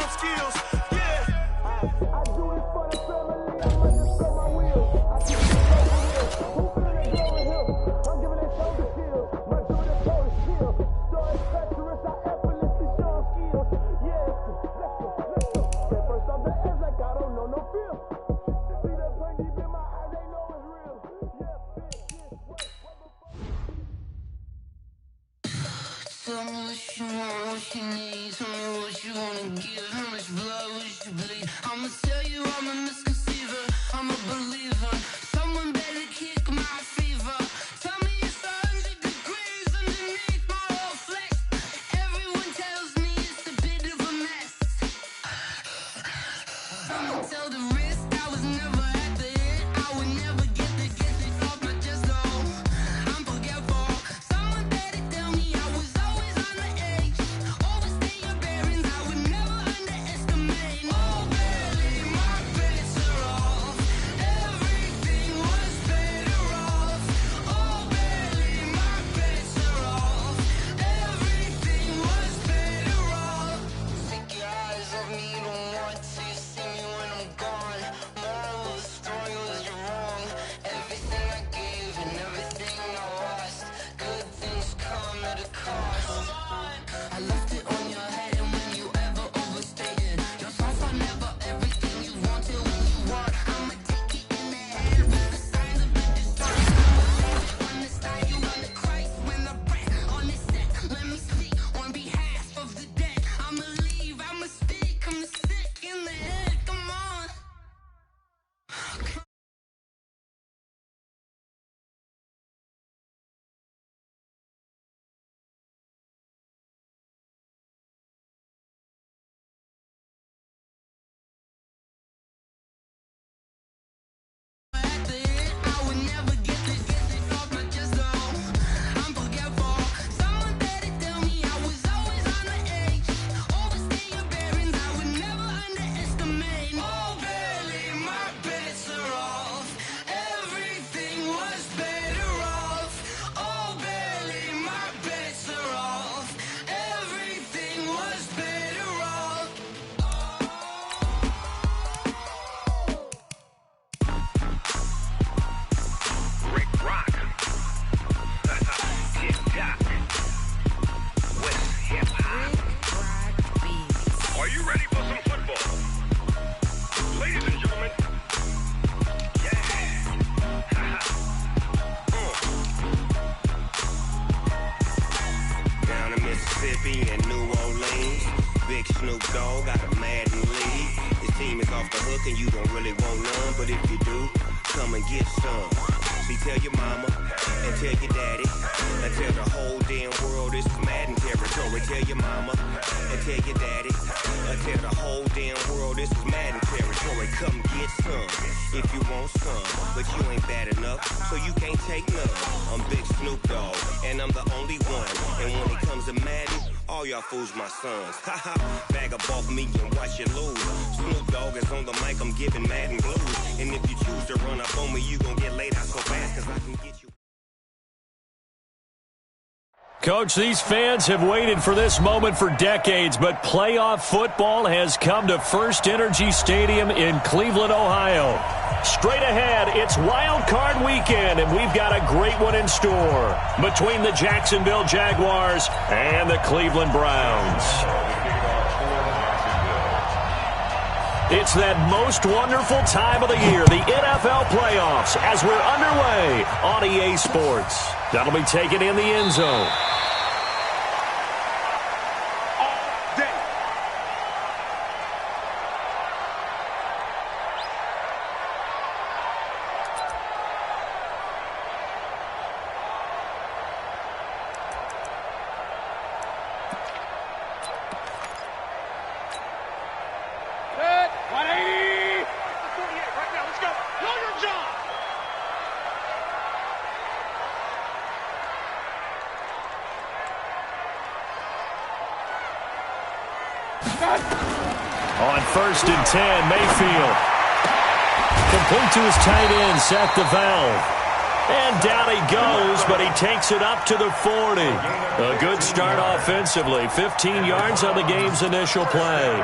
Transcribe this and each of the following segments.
strong skills. Yeah. I do this for the family, I might just spend my wheels. I keep it over here, who feeling glory here? I'm giving that shoulder chill, my dude that told us chill. Story treacherous, I effortlessly show skills. Yeah, let's go. Get first off the edge like I don't know no fear. See that pain deep in my eyes, they know it's real. Yeah, bitch, Tell me what you want, what you need. Tell me what you wanna give. How much blood would you bleed? I'ma tell you I'm a misconceiver. I'm a believer. Someone better kick my fever. Tell me it's 100 degrees underneath my whole flesh. Everyone tells me it's a bit of a mess. I'ma tell the risk I was never at the end. I would never get this off my chest. Oh, I'm forgetful. Someone better tell me I was always on the edge. Overstay your bearings, I would never underestimate. Oh, barely my bets are off. Everything was better off. Oh, barely my bets are off. Everything was better off. Take your eyes off me, don't want to see me when I'm gone. Moral of the story was you're wrong. Everything I gave and everything I lost. Good things come at a cost. I left it on your head, and when you ever overstated your thoughts are never everything you wanted when you want. I'ma take it in the head with the signs of the destruction. On the side, you on the Christ when the breath on the set. Let me speak on behalf of the dead. I'ma leave, I'ma speak, I'm sick in the head. Come on. At the end, I would never get this off my chest. Oh, I'm forgetful. Someone better tell me I was always on the edge. Overstay your bearings, I would never underestimate. Oh, barely my bets are off. Everything was better off. Oh, barely my bets are off. Everything was better off. Rick Rock. TikTok. West Hip Hop. Are you ready for some football? Ladies and gentlemen. Yeah. Down in Mississippi and New Orleans, Big Snoop Dogg got a Madden lead. His team is off the hook and you don't really want none, but if you do, come and get some. See, tell your mama and tell your daddy and tell the whole damn world this is Madden territory. Tell your mama and tell your daddy and tell the whole damn world this is Madden territory. Come get some if you want some, but you ain't bad enough, so you can't take none. I'm Big Snoop Dogg and I'm the only one, and when it comes to Madden, all y'all fools my sons. Haha, bag up off me and watch you lose. Snoop Dogg is on the mic, I'm giving Madden blues. And if you choose to run up on me, you gon' get laid out so fast, cause I can get you. Coach, these fans have waited for this moment for decades, but playoff football has come to First Energy Stadium in Cleveland, Ohio. Straight ahead, it's Wildcard weekend, and we've got a great one in store between the Jacksonville Jaguars and the Cleveland Browns. It's that most wonderful time of the year, the NFL playoffs, as we're underway on EA Sports. That'll be taken in the end zone. On 1st and 10, Mayfield. Complete to his tight end, Seth DeValve. And down he goes, but he takes it up to the 40. A good start offensively. 15 yards on the game's initial play.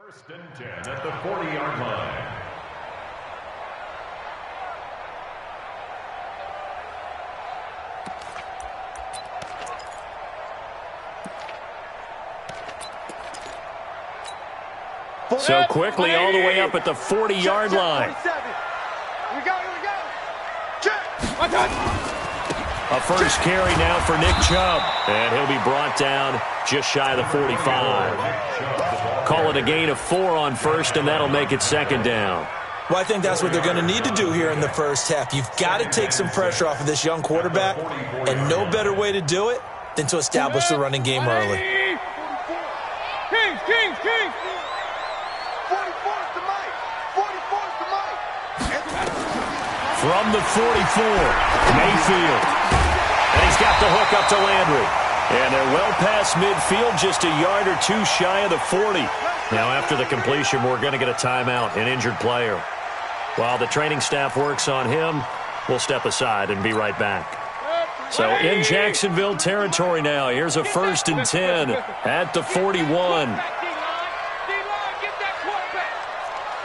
First and 10 at the 40-yard line. So quickly all the way up at the 40-yard line. Here we go. A first carry now for Nick Chubb. And he'll be brought down just shy of the 45. Call it a gain of 4 on first, and that'll make it second down. Well, I think that's what they're going to need to do here in the first half. You've got to take some pressure off of this young quarterback, and no better way to do it than to establish the running game early. Kings. 44's the mic. 44's the mic. From the 44, Mayfield. And he's got the hook up to Landry. And they're well past midfield, just a yard or two shy of the 40. Now, after the completion, we're going to get a timeout, an injured player. While the training staff works on him, we'll step aside and be right back. So in Jacksonville territory now, here's a first and 10 at the 41.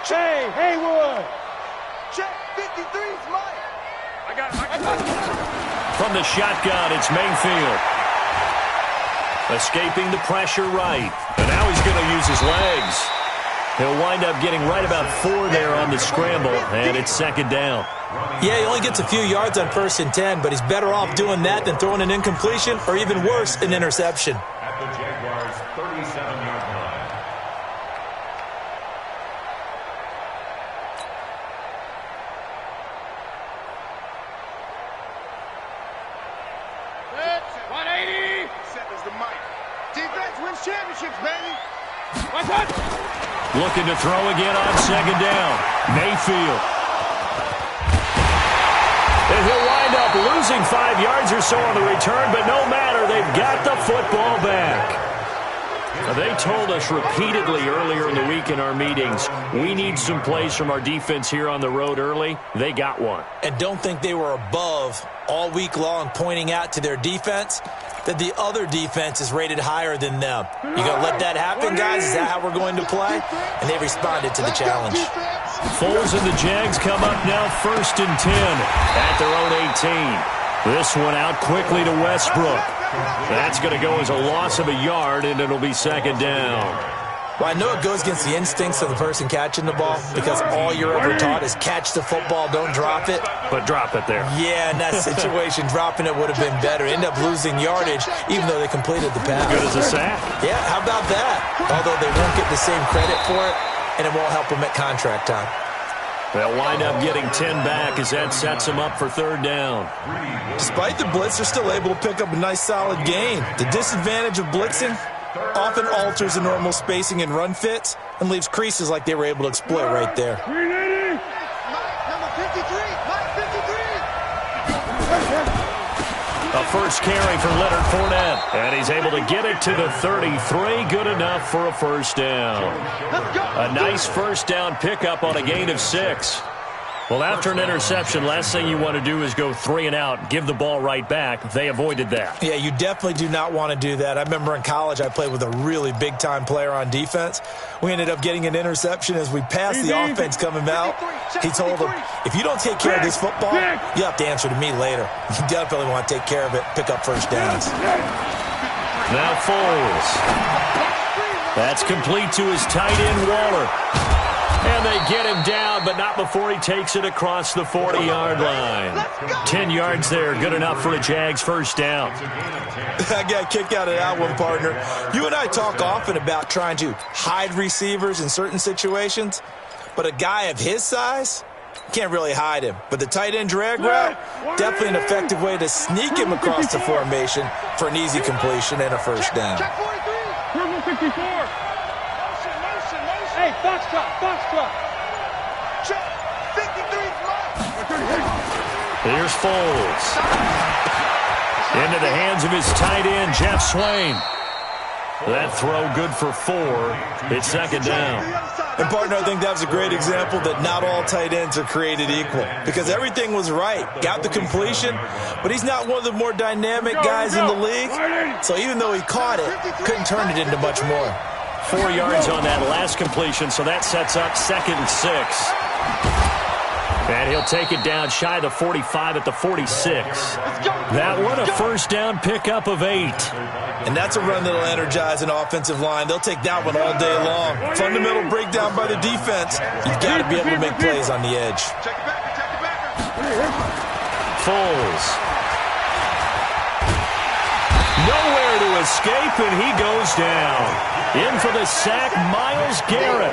Jay Haywood. Check 53's Mike. I got it. From the shotgun, it's Mayfield. Escaping the pressure right. And now he's going to use his legs. He'll wind up getting right about 4 there on the scramble, and it's second down. Yeah, he only gets a few yards on first and 10, but he's better off doing that than throwing an incompletion or even worse, an interception. At the Jaguars' 37-yard line. Championships, baby. Looking to throw again on second down. Mayfield. And he'll wind up losing 5 yards or so on the return, but no matter, they've got the football back. They told us repeatedly earlier in the week in our meetings, we need some plays from our defense here on the road early. They got one. And don't think they were above all week long pointing out to their defense that the other defense is rated higher than them. You going to let that happen, guys? Is that how we're going to play? And they responded to the challenge. Foles and the Jags come up now first and 10 at their own 18. This one out quickly to Westbrook. That's going to go as a loss of a yard, and it'll be second down. Well, I know it goes against the instincts of the person catching the ball because all you're ever taught is catch the football, don't drop it. But drop it there. Yeah, in that situation, dropping it would have been better. End up losing yardage even though they completed the pass. Good as a sack. Yeah, how about that? Although they won't get the same credit for it, and it won't help them at contract time. They'll wind up getting 10 back as that sets them up for third down. Despite the blitz, they're still able to pick up a nice solid gain. The disadvantage of blitzing often alters the normal spacing and run fits and leaves creases like they were able to exploit right there. Mike, number 53. Mike, 53. A first carry for Leonard Fournette. And he's able to get it to the 33. Good enough for a first down. A nice first down pickup on a gain of 6. Well, after an interception, last thing you want to do is go 3 and out, give the ball right back. They avoided that. Yeah, you definitely do not want to do that. I remember in college I played with a really big-time player on defense. We ended up getting an interception as we passed the offense coming out. He told him, if you don't take care of this football, you have to answer to me later. You definitely want to take care of it, pick up first downs. Now Foles. That's complete to his tight end, Waller. And they get him down, but not before he takes it across the 40-yard line. 10 yards there, good enough for a Jags first down. I got a kick out of that one, partner. You and I talk often about trying to hide receivers in certain situations, but a guy of his size can't really hide him. But the tight end drag route, definitely an effective way to sneak him across the formation for an easy completion and a first down. Check 43. Purple 54. Hey, box club. Check 53's Mike. Here's Foles. Into the hands of his tight end, Jeff Swain. That throw good for 4. It's second down. And, partner, I think that was a great example that not all tight ends are created equal because everything was right. Got the completion, but he's not one of the more dynamic guys in the league. So even though he caught it, couldn't turn it into much more. 4 yards on that last completion, so that sets up 2nd and 6. And he'll take it down shy of the 45 at the 46. That one a first down pickup of 8. And that's a run that'll energize an offensive line. They'll take that one all day long. Fundamental breakdown by the defense. You've got to be able to make plays on the edge. Foles. Nowhere to escape, and he goes down. In for the sack, Myles Garrett.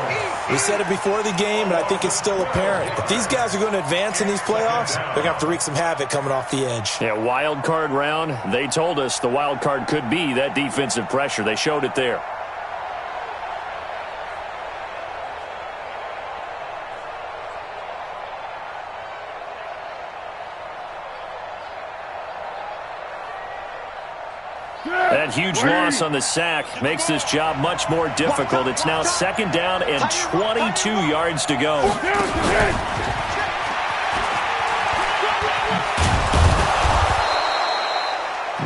We said it before the game, and I think it's still apparent. If these guys are going to advance in these playoffs, they're going to have to wreak some havoc coming off the edge. Yeah, wild card round. They told us the wild card could be that defensive pressure. They showed it there. That huge loss on the sack makes this job much more difficult. It's now 2nd down and 22 yards to go.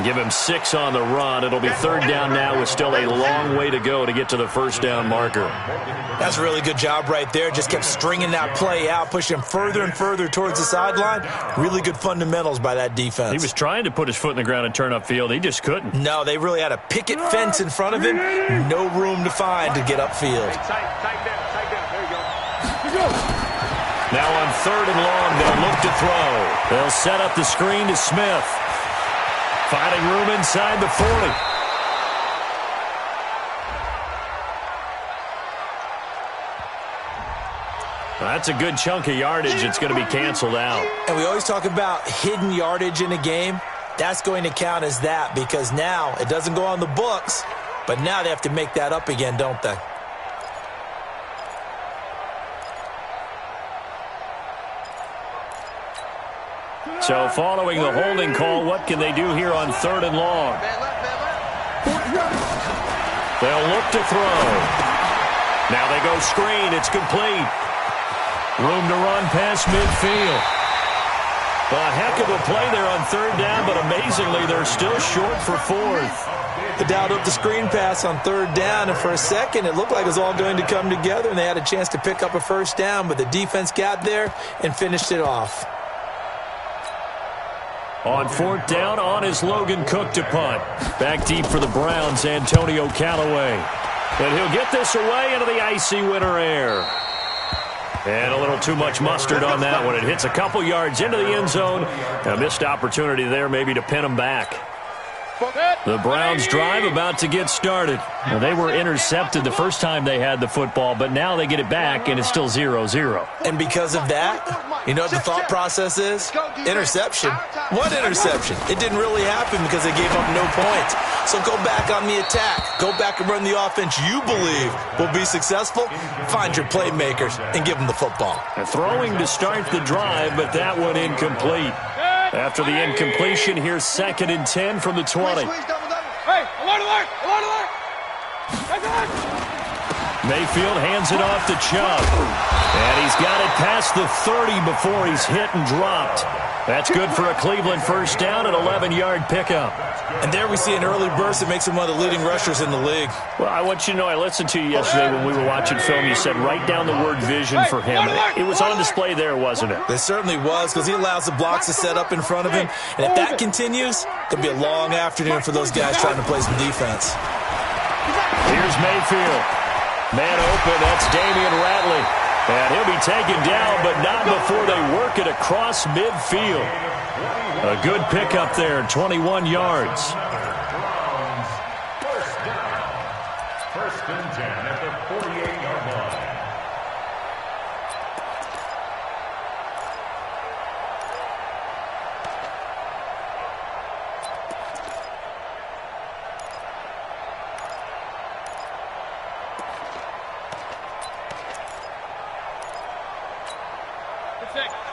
Give him 6 on the run. It'll be 3rd down now with still a long way to go to get to the first down marker. That's a really good job right there. Just kept stringing that play out, pushing him further and further towards the sideline. Really good fundamentals by that defense. He was trying to put his foot in the ground and turn upfield. He just couldn't. No, they really had a picket fence in front of him. No room to find to get upfield. Now on 3rd and long, they'll look to throw. They'll set up the screen to Smith. Finding room inside the 40. That's a good chunk of yardage. It's going to be canceled out. And we always talk about hidden yardage in a game. That's going to count as that because now it doesn't go on the books, but now they have to make that up again, don't they? So following the holding call, what can they do here on 3rd and long? They'll look to throw. Now they go screen. It's complete. Room to run past midfield. A heck of a play there on 3rd down, but amazingly, they're still short for 4th. They dialed up the screen pass on 3rd down, and for a second, it looked like it was all going to come together, and they had a chance to pick up a first down, but the defense got there and finished it off. On 4th down, on is Logan Cook to punt. Back deep for the Browns, Antonio Callaway. And he'll get this away into the icy winter air. And a little too much mustard on that one. It hits a couple yards into the end zone. A missed opportunity there maybe to pin him back. The Browns drive about to get started. Well, they were intercepted the first time they had the football, but now they get it back, and it's still 0-0. And because of that, you know what the thought process is? Interception. What interception? It didn't really happen because they gave up no points. So go back on the attack. Go back and run the offense you believe will be successful. Find your playmakers and give them the football. Throwing to start the drive, but that one incomplete. After the incompletion, here's 2nd and 10 from the 20. Mayfield hands it off to Chubb. And he's got it past the 30 before he's hit and dropped. That's good for a Cleveland first down, an 11-yard pickup. And there we see an early burst that makes him one of the leading rushers in the league. Well, I want you to know, I listened to you yesterday when we were watching film. You said write down the word vision for him. It was on display there, wasn't it? It certainly was because he allows the blocks to set up in front of him. And if that continues, it could be a long afternoon for those guys trying to play some defense. Here's Mayfield. Man open, that's Damian Ratley. And he'll be taken down, but not before they work it across midfield. A good pickup there, 21 yards. First and 10 at the 48-yard line.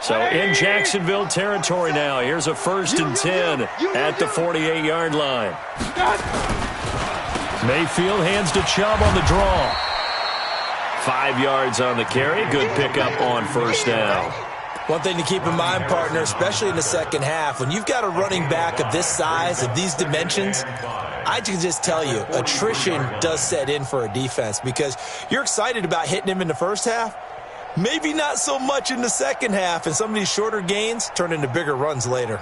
So in Jacksonville territory now. Here's a 1st and 10 at the 48-yard line. Mayfield hands to Chubb on the draw. 5 yards on the carry. Good pickup on first down. One thing to keep in mind, partner, especially in the second half, when you've got a running back of this size, of these dimensions, I can just tell you, attrition does set in for a defense because you're excited about hitting him in the first half. Maybe not so much in the second half, and some of these shorter gains turn into bigger runs later.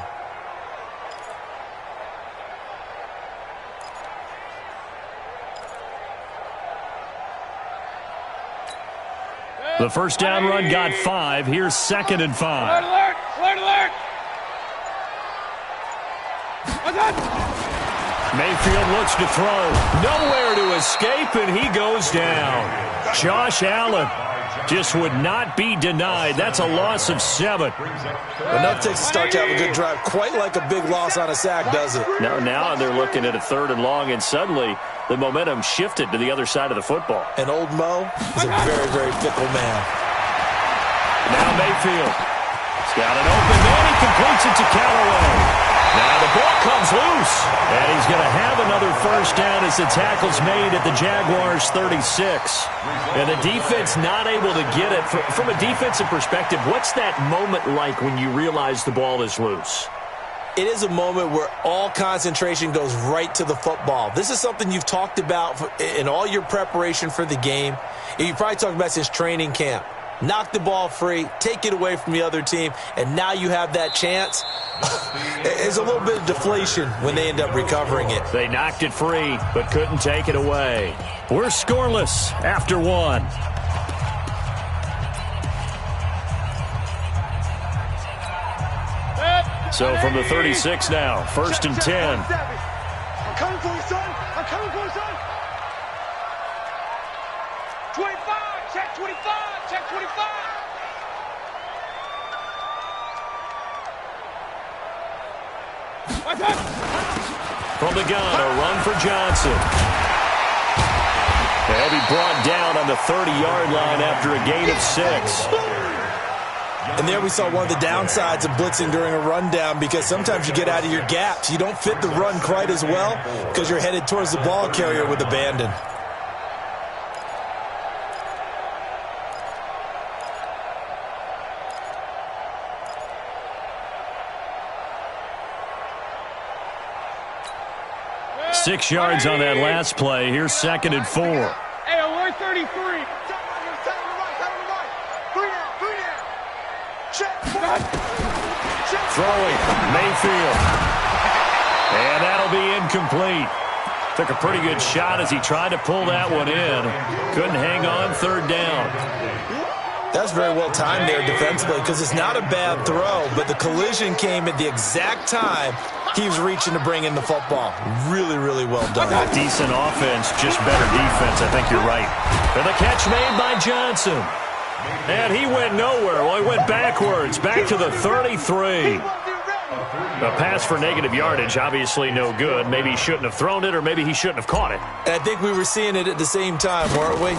The first down run got 5. Here's 2nd and 5. Alert! Alert! Alert! Mayfield looks to throw. Nowhere to escape, and he goes down. Josh Allen just would not be denied. That's a loss of 7. Enough takes to start to have a good drive. Quite like a big loss on a sack, does it? Now they're looking at a 3rd and long, and suddenly the momentum shifted to the other side of the football. And old Mo is a very, very fickle man. Now Mayfield. He's got an open man. He completes it to Callaway. Now the ball comes loose, and he's going to have another first down as the tackle's made at the Jaguars' 36. And the defense not able to get it. From a defensive perspective, what's that moment like when you realize the ball is loose? It is a moment where all concentration goes right to the football. This is something you've talked about in all your preparation for the game. And you probably talked about since training camp. Knock the ball free, take it away from the other team, and now you have that chance. There's a little bit of deflation when they end up recovering it. They knocked it free, but couldn't take it away. We're scoreless after 1. So from the 36 now, 1st and 10. I'm coming for you, son. I'm coming for you, son. 25. Check 25. Check 25. From the gun, a run for Johnson. And he brought down on the 30-yard line after a gain of 6. And there we saw one of the downsides of blitzing during a rundown because sometimes you get out of your gaps. You don't fit the run quite as well because you're headed towards the ball carrier with abandon. Six yards on that last play. Here's 2nd and 4. Hey, alert 33. Throwing, Mayfield. And that'll be incomplete. Took a pretty good shot as he tried to pull that one in. Couldn't hang on, 3rd down. That's very well timed there defensively because it's not a bad throw, but the collision came at the exact time he was reaching to bring in the football. Really, really well done. Decent offense, just better defense. I think you're right. And the catch made by Johnson. And he went nowhere. Well, he went backwards, back to the 33. A pass for negative yardage, obviously no good. Maybe he shouldn't have thrown it, or maybe he shouldn't have caught it. And I think we were seeing it at the same time, weren't we?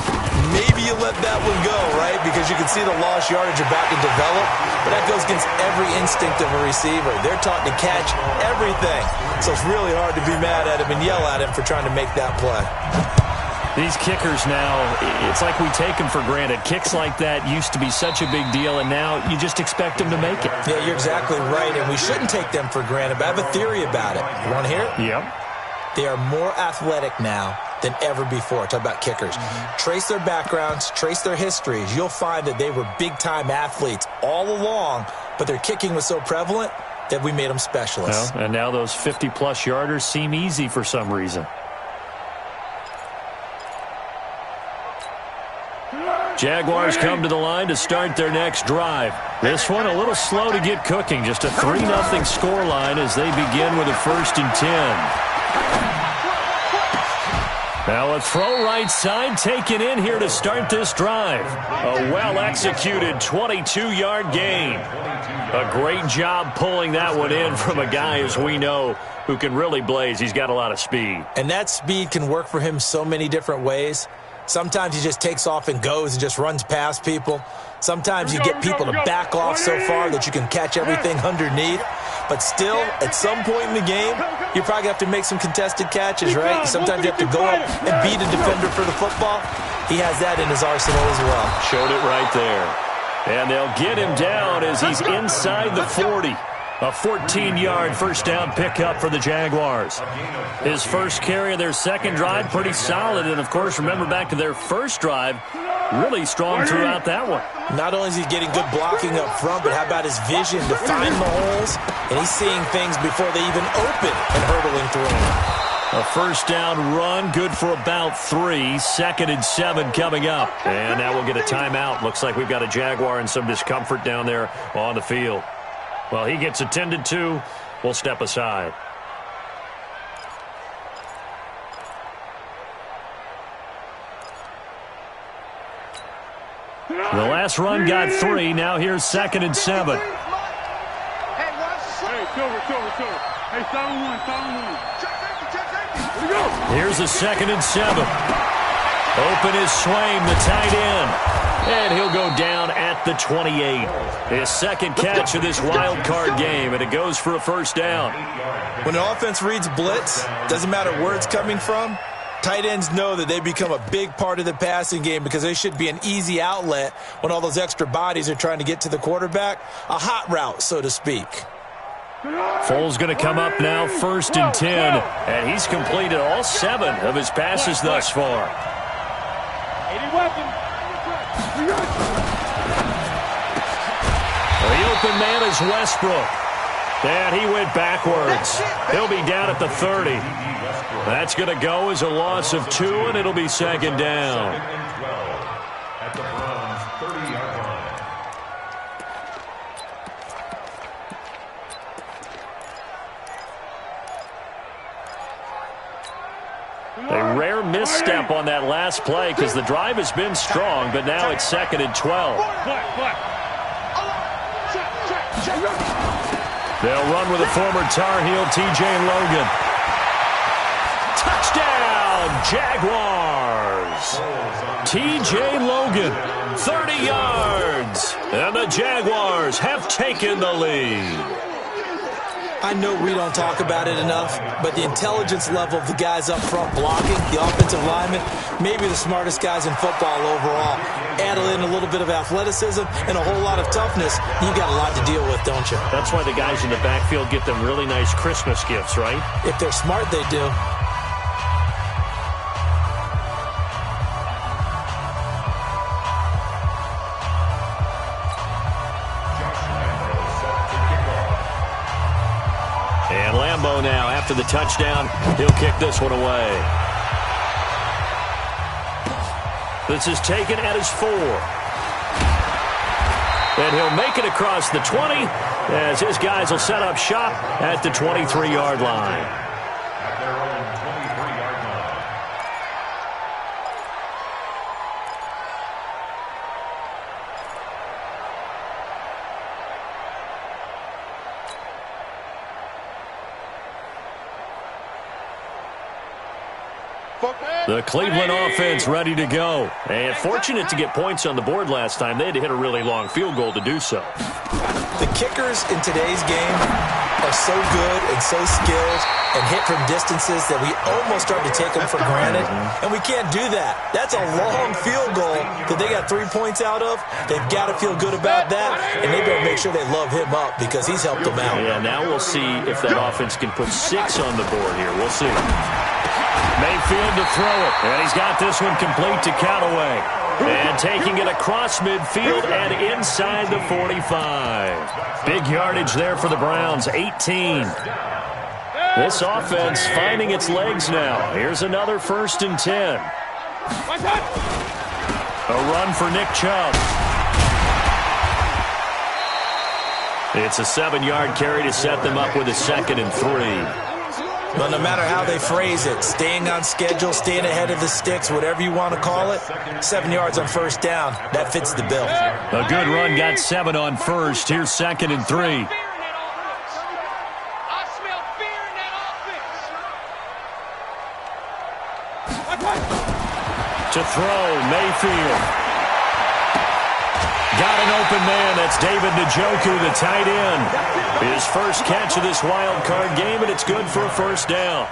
Maybe you let that one go, right? Because you can see the lost yardage about to develop, but that goes against every instinct of a receiver. They're taught to catch everything. So it's really hard to be mad at him and yell at him for trying to make that play. These kickers now, it's like we take them for granted. Kicks like that used to be such a big deal, and now you just expect them to make it. Yeah, you're exactly right, and we shouldn't take them for granted, but I have a theory about it. You want to hear it? Yep. They are more athletic now than ever before. Talk about kickers. Trace their backgrounds, trace their histories. You'll find that they were big-time athletes all along, but their kicking was so prevalent that we made them specialists. Well, and now those 50-plus yarders seem easy for some reason. Jaguars come to the line to start their next drive. This one a little slow to get cooking. Just a 3-0 scoreline as they begin with a 1st and 10. Now a throw right side taken in here to start this drive. A well-executed 22-yard gain. A great job pulling that one in from a guy, as we know, who can really blaze. He's got a lot of speed. And that speed can work for him so many different ways. Sometimes he just takes off and goes and just runs past people. Sometimes you get people to back off so far that you can catch everything underneath. But still, at some point in the game, you probably have to make some contested catches, right? Sometimes you have to go up and beat a defender for the football. He has that in his arsenal as well. Showed it right there. And they'll get him down as he's inside the 40. A 14-yard first down pickup for the Jaguars. His first carry of their second drive, pretty solid. And, of course, remember back to their first drive, really strong throughout that one. Not only is he getting good blocking up front, but how about his vision to find the holes? And he's seeing things before they even open and hurtling through them. A first down run, good for about 3. 2nd and 7 coming up. And now we'll get a timeout. Looks like we've got a Jaguar in some discomfort down there on the field. Well, he gets attended to. We'll step aside. The last run got 3. Now here's 2nd and 7. Hey, Silver. Hey, sound one. Here's a 2nd and 7. Open is Swaim, the tight end. And he'll go down at the 28. His second catch of this wild card game, and it goes for a first down. When an offense reads blitz, doesn't matter where it's coming from, tight ends know that they become a big part of the passing game because they should be an easy outlet when all those extra bodies are trying to get to the quarterback. A hot route, so to speak. Foles going to come up now, 1st and 10, and he's completed all 7 of his passes thus far. The open man is Westbrook. And he went backwards. He'll be down at the 30. That's going to go as a loss of 2, and it'll be 2nd down. At the Browns' 30-yard line. A rare misstep on that last play because the drive has been strong, but now it's 2nd and 12. They'll run with a former Tar Heel, T.J. Logan. Touchdown, Jaguars! T.J. Logan, 30 yards, and the Jaguars have taken the lead. I know we don't talk about it enough, but the intelligence level of the guys up front blocking, the offensive linemen, maybe the smartest guys in football overall. Add in a little bit of athleticism and a whole lot of toughness, you've got a lot to deal with, don't you? That's why the guys in the backfield get them really nice Christmas gifts, right? If they're smart, they do. And Lambeau now, after the touchdown, he'll kick this one away. This is taken at his 4. And he'll make it across the 20 as his guys will set up shop at the 23-yard line. At their own 23-yard line. The Cleveland offense ready to go. And fortunate to get points on the board last time. They had to hit a really long field goal to do so. The kickers in today's game are so good and so skilled and hit from distances that we almost start to take them for granted. And we can't do that. That's a long field goal that they got 3 points out of. They've got to feel good about that, and they better make sure they love him up because he's helped them out. Yeah, now we'll see if that offense can put 6 on the board here. We'll see. Mayfield to throw it, and he's got this one complete to Callaway. And taking it across midfield and inside the 45. Big yardage there for the Browns, 18. This offense finding its legs now. Here's another 1st and 10. A run for Nick Chubb. It's a 7-yard carry to set them up with a 2nd and 3. But no matter how they phrase it, staying on schedule, staying ahead of the sticks, whatever you want to call it, 7 yards on 1st down, that fits the bill. A good run got 7 on 1st. Here's 2nd and 3. To throw, Mayfield. Got an open man. That's David Njoku, the tight end. His first catch of this wild card game, and it's good for a 1st down.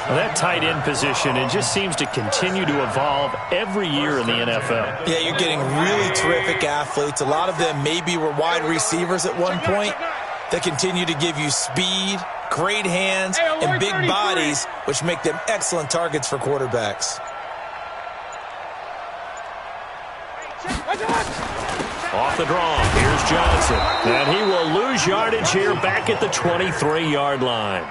Well, that tight end position, it just seems to continue to evolve every year in the NFL. Yeah, you're getting really terrific athletes. A lot of them maybe were wide receivers at one point. They continue to give you speed, great hands, and big bodies, which make them excellent targets for quarterbacks. Off the draw, here's Johnson. And he will lose yardage here back at the 23-yard line.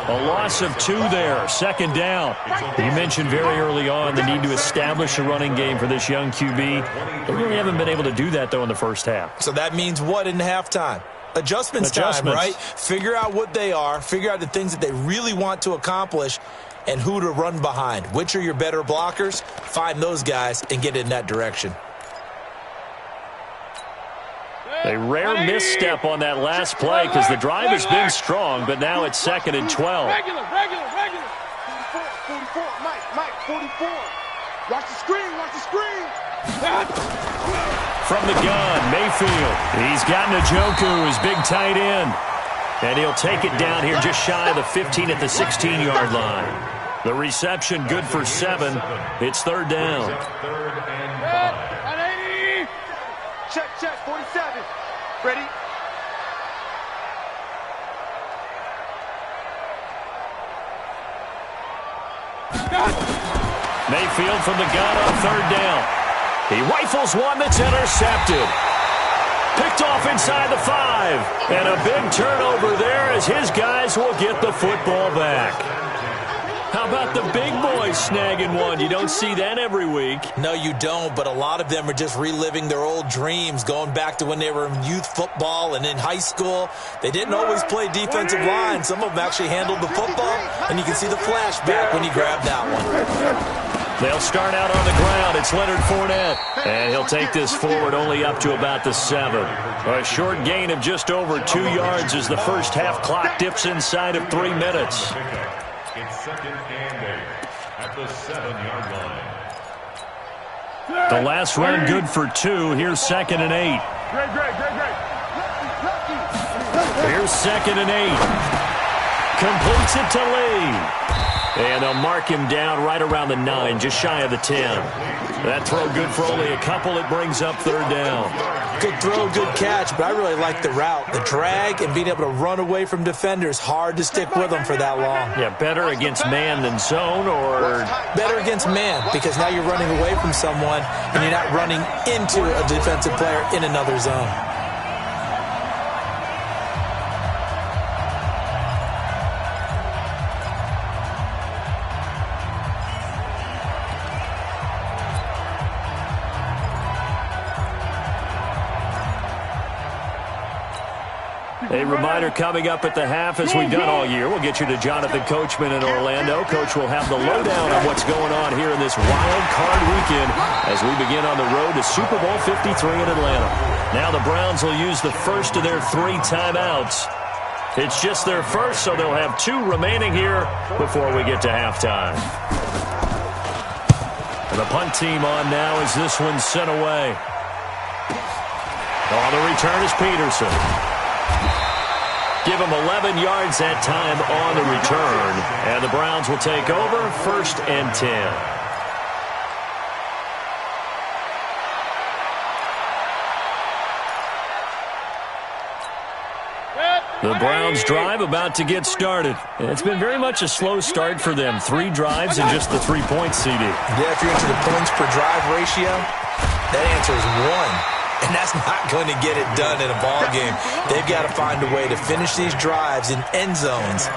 A loss of 2 there, second down. You mentioned very early on the need to establish a running game for this young QB. They really haven't been able to do that, though, in the first half. So that means what in halftime? Adjustments time, right? Figure out what they are, figure out the things that they really want to accomplish, and who to run behind. Which are your better blockers? Find those guys and get in that direction. A rare misstep on that last play because the drive has been strong, but now it's 2nd and 12. Regular. 44, Mike, 44. Watch the screen. From the gun, Mayfield. He's got Njoku, his big tight end. And he'll take it down here just shy of the 15 at the 16-yard line. The reception good for 7. It's 3rd down. Third and 5. Check, 47. Ready? Mayfield from the gun on 3rd down. He rifles one that's intercepted. Picked off inside the 5. And a big turnover there as his guys will get the football back. How about the big boys snagging one? You don't see that every week. No, you don't, but a lot of them are just reliving their old dreams, going back to when they were in youth football and in high school. They didn't always play defensive line. Some of them actually handled the football, and you can see the flashback when he grabbed that one. They'll start out on the ground. It's Leonard Fournette. And he'll take this forward only up to about the 7. A short gain of just over 2 yards as the first half clock dips inside of 3 minutes. It's 2nd and 8 at the 7-yard line. The last run good for 2. Here's 2nd and 8. Here's 2nd and 8. Completes it to Lee. And they'll mark him down right around the 9, just shy of the 10. That throw good for only a couple. It brings up 3rd down. Good throw, good catch, but I really like the route. The drag and being able to run away from defenders, hard to stick with them for that long. Yeah, better against man than zone, or better against man, because now you're running away from someone and you're not running into a defensive player in another zone. A reminder coming up at the half, as we've done all year. We'll get you to Jonathan Coachman in Orlando. Coach will have the lowdown on what's going on here in this wild card weekend as we begin on the road to Super Bowl 53 in Atlanta. Now the Browns will use the first of their 3 timeouts. It's just their first, so they'll have 2 remaining here before we get to halftime. And the punt team on now as this one's sent away. On the return is Peterson. Give him 11 yards that time on the return. And the Browns will take over 1st and 10. The Browns drive about to get started. It's been very much a slow start for them. 3 drives and just the 3 points, CD. Yeah, if you're into the points per drive ratio, that answer is 1. And that's not going to get it done in a ball game. They've got to find a way to finish these drives in end zones,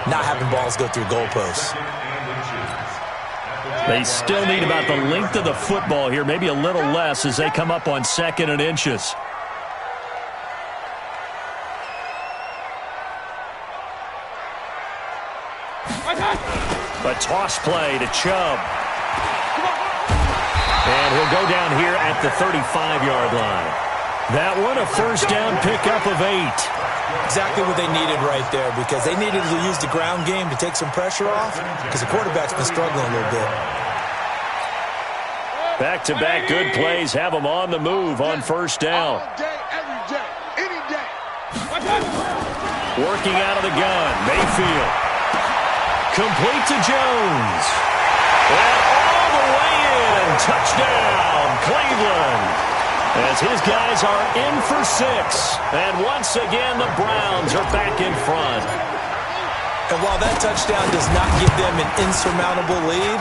not having balls go through goalposts. They still need about the length of the football here, maybe a little less as they come up on 2nd and inches. A toss play to Chubb. And he'll go down here at the 35-yard line. That one, a first down pickup of 8. Exactly what they needed right there, because they needed to use the ground game to take some pressure off, because the quarterback's been struggling a little bit. Back-to-back good plays have them on the move on first down. All day, every day, any day. Working out of the gun, Mayfield. Complete to Jones. And all the way in. Touchdown, Cleveland. as his guys are in for 6. And once again, the Browns are back in front. And while that touchdown does not give them an insurmountable lead,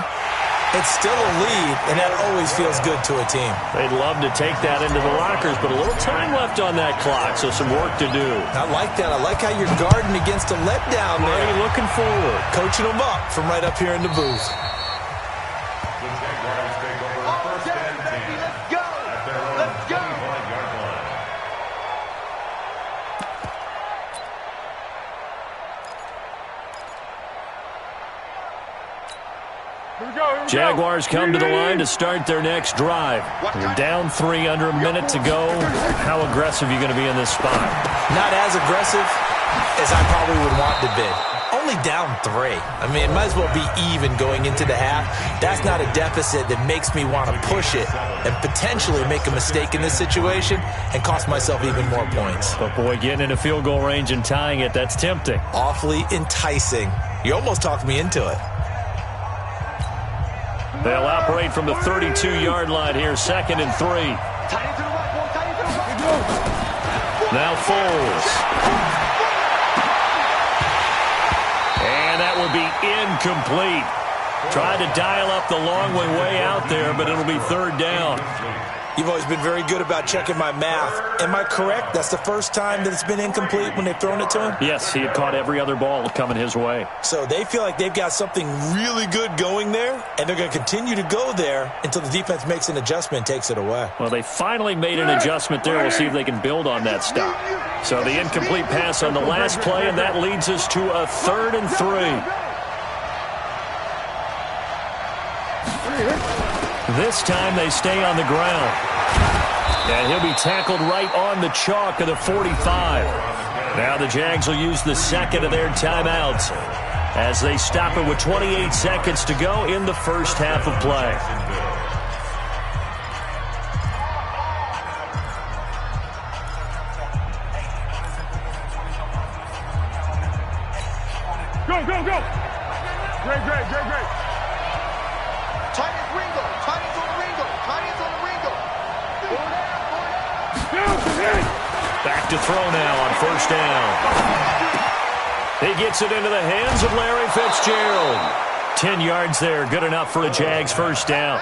it's still a lead, and that always feels good to a team. They'd love to take that into the lockers, but a little time left on that clock, so some work to do. I like that. I like how you're guarding against a letdown there. Already looking forward. Coaching them up from right up here in the booth. The Jaguars take over first and 10 at their own 25-yard line. Jaguars come to the line to start their next drive. They're down 3, under a minute to go. How aggressive are you going to be in this spot? Not as aggressive as I probably would want to be. Only down 3. I mean, it might as well be even going into the half. That's not a deficit that makes me want to push it and potentially make a mistake in this situation and cost myself even more points. But, boy, getting into field goal range and tying it, that's tempting. Awfully enticing. You almost talked me into it. They'll operate from the 32-yard line here, 2nd and 3. Now Foles. And that will be incomplete. Tried to dial up the long one way out there, but it'll be 3rd down. You've always been very good about checking my math. Am I correct? That's the first time that it's been incomplete when they've thrown it to him? Yes, he had caught every other ball coming his way. So they feel like they've got something really good going there, and they're going to continue to go there until the defense makes an adjustment and takes it away. Well, they finally made an adjustment there. We'll see if they can build on that stop. So the incomplete pass on the last play, and that leads us to a 3rd and 3. This time they stay on the ground. And he'll be tackled right on the chalk of the 45. Now the Jags will use the 2nd of their timeouts as they stop it with 28 seconds to go in the first half of play. Go, go, go! Great. Tight end Ringo. Tight end's on the Ringo. Tight end's on the Ringo. Back to throw now on 1st down. He gets it into the hands of Larry Fitzgerald. 10 yards there, good enough for a Jags 1st down.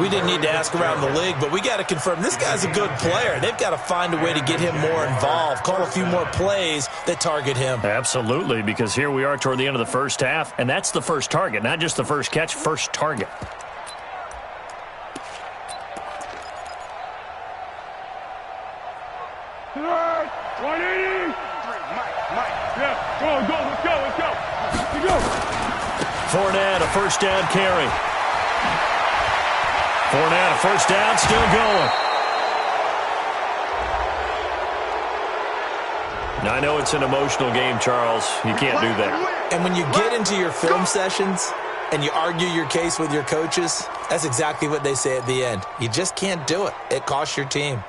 We didn't need to ask around the league, but we got to confirm this guy's a good player. They've got to find a way to get him more involved, call a few more plays that target him. Absolutely, because here we are toward the end of the first half, and that's the first target, not just the first catch, first target. Fournette, a 1st down carry. Fournette, a 1st down, still going. Now, I know it's an emotional game, Charles. You can't do that. And when you get into your film sessions and you argue your case with your coaches, that's exactly what they say at the end. You just can't do it. It costs your team.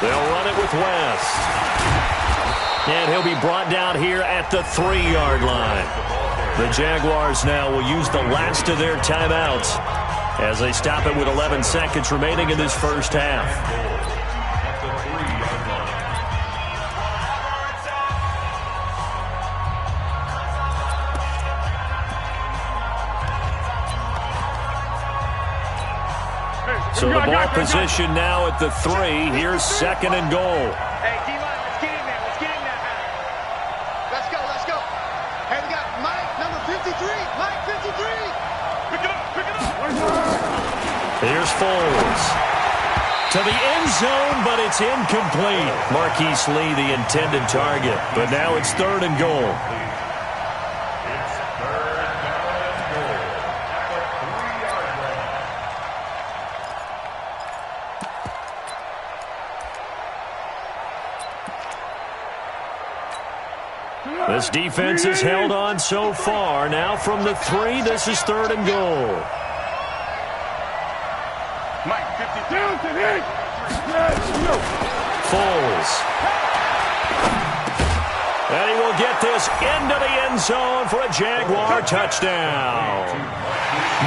They'll run it with West. And he'll be brought down here at the 3-yard line. The Jaguars now will use the last of their timeouts as they stop it with 11 seconds remaining in this first half. So the ball position now at the 3. Here's 2nd and goal. Hey, D-line, let's get in there. Let's get in there. Let's go. Hey, we got Mike, number 53. Mike, 53. Pick it up. Here's Foles. To the end zone, but it's incomplete. Marquise Lee, the intended target. But now it's 3rd and goal. This defense has held on so far. Now from the 3, this is 3rd and goal. Mike, 52. Foles. And he will get this into the end zone for a Jaguar touchdown.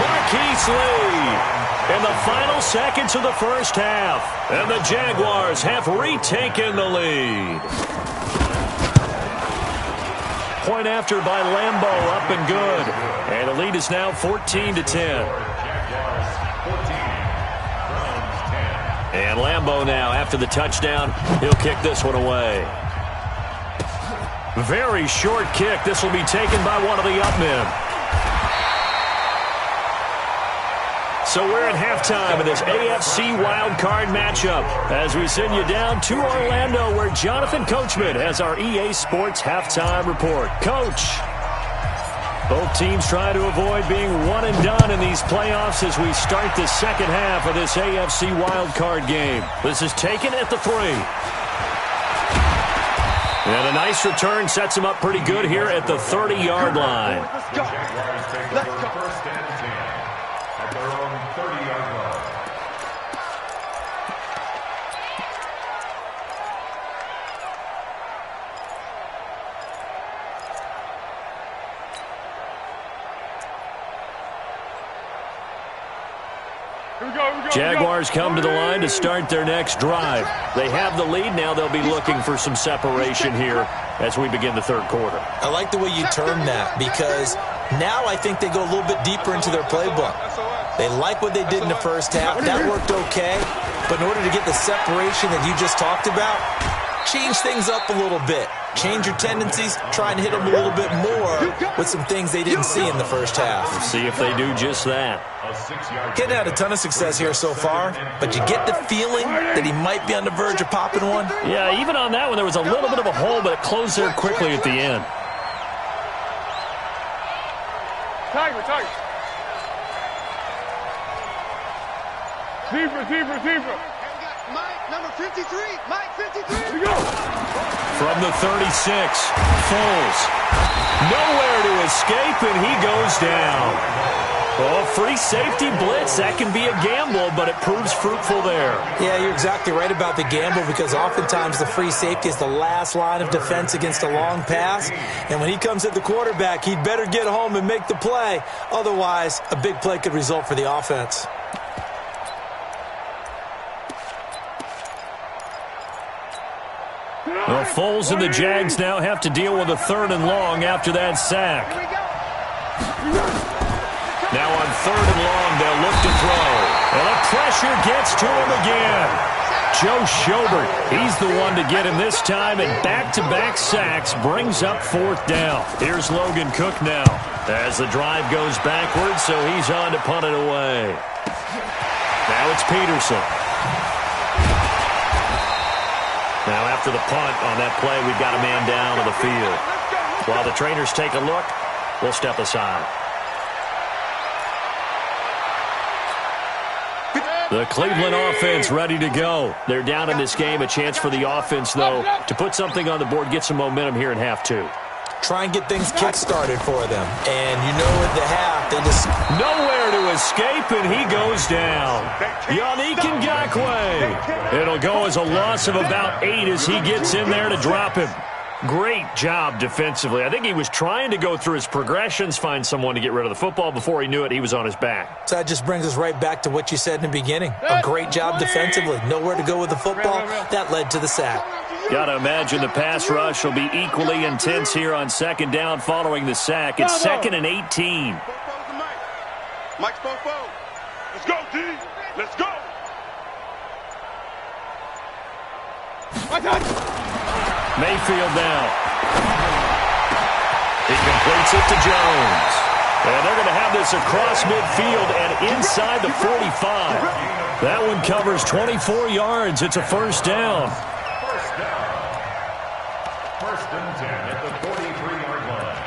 Marquise Lee in the final seconds of the first half. And the Jaguars have retaken the lead. Point after by Lambeau, up and good. And the lead is now 14-10. And Lambeau now, after the touchdown, he'll kick this one away. Very short kick. This will be taken by one of the up men. So we're at halftime of this AFC Wildcard matchup as we send you down to Orlando where Jonathan Coachman has our EA Sports halftime report. Coach, both teams try to avoid being one and done in these playoffs as we start the second half of this AFC Wildcard game. This is taken at the 3. And a nice return sets him up pretty good here at the 30-yard line. Let's go. Let's go. First and 10 at their own 30-yard line. Jaguars come to the line to start their next drive. They have the lead. Now they'll be looking for some separation here as we begin the third quarter. I like the way you term that because now I think they go a little bit deeper into their playbook. They like what they did in the first half. That worked okay. But in order to get the separation that you just talked about, change things up a little bit. Change your tendencies. Try and hit them a little bit more with some things they didn't see in the first half. See if they do just that. Getting had a ton of success here so far, but you get the feeling that he might be on the verge of popping one. Yeah, even on that one, there was a little bit of a hole, but it closed there quickly at the end. Tiger. Receiver. Mike, number 53. Mike, 53. Here we go. From the 36, Foles. Nowhere to escape, and he goes down. Oh, free safety blitz. That can be a gamble, but it proves fruitful there. Yeah, you're exactly right about the gamble because oftentimes the free safety is the last line of defense against a long pass. And when he comes at the quarterback, he'd better get home and make the play. Otherwise, a big play could result for the offense. Well, Foles and the Jags now have to deal with a 3rd and long after that sack. Now on 3rd and long, they'll look to throw. And the pressure gets to him again. Joe Schobert, he's the one to get him this time, and back-to-back sacks brings up 4th down. Here's Logan Cook now as the drive goes backwards, so he's on to punt it away. Now it's Peterson. Now after the punt on that play, we've got a man down on the field. While the trainers take a look, we'll step aside. The Cleveland offense ready to go. They're down in this game. A chance for the offense, though, to put something on the board, get some momentum here in half 2. Try and get things kick-started for them. And you know at the half, they just... Nowhere to escape, and he goes down. Yannick Ngakoue. It'll go as a loss of about 8 as he gets in there to drop him. Great job defensively. I think he was trying to go through his progressions, find someone to get rid of the football. Before he knew it, he was on his back. So that just brings us right back to what you said in the beginning. A great job defensively. Nowhere to go with the football. That led to the sack. Got to imagine the pass rush will be equally intense here on 2nd down following the sack. It's 2nd and 18. Mike's Fofo. Let's go, T. Let's go. Mayfield now. He completes it to Jones. And they're going to have this across midfield and inside the 45. That one covers 24 yards. It's a 1st down. First and 10 at the 43-yard line.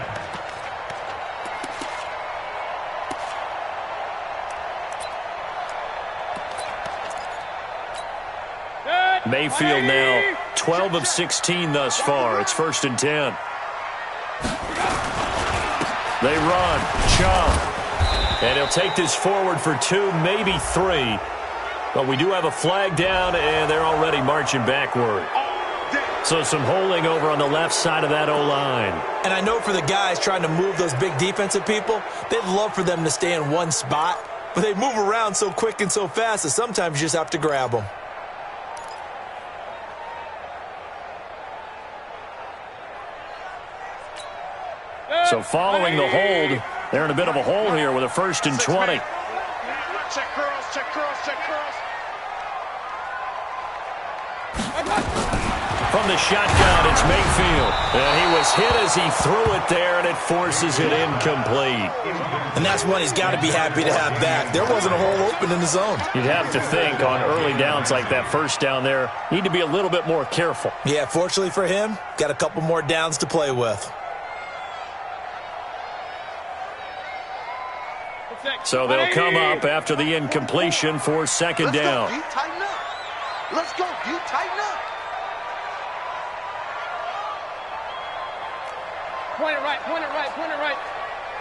Mayfield now 12 of 16 thus far. It's 1st and 10. They run. Chubb. And he'll take this forward for 2, maybe 3. But we do have a flag down, and they're already marching backward. So some holding over on the left side of that O-line. And I know for the guys trying to move those big defensive people, they'd love for them to stay in one spot, but they move around so quick and so fast that sometimes you just have to grab them. So following the hold, they're in a bit of a hole here with a 1st and 20. Check curls, check curls, check curls. From the shotgun, it's Mayfield. And he was hit as he threw it there, and it forces it incomplete. And that's one he's got to be happy to have back. There wasn't a hole open in the zone. You'd have to think on early downs like that first down there, need to be a little bit more careful. Yeah, fortunately for him, got a couple more downs to play with. So they'll come up after the incompletion for 2nd down. Let's go, D. Tighten up. Let's go, D. Tighten up. Point it right, point it right, point it right.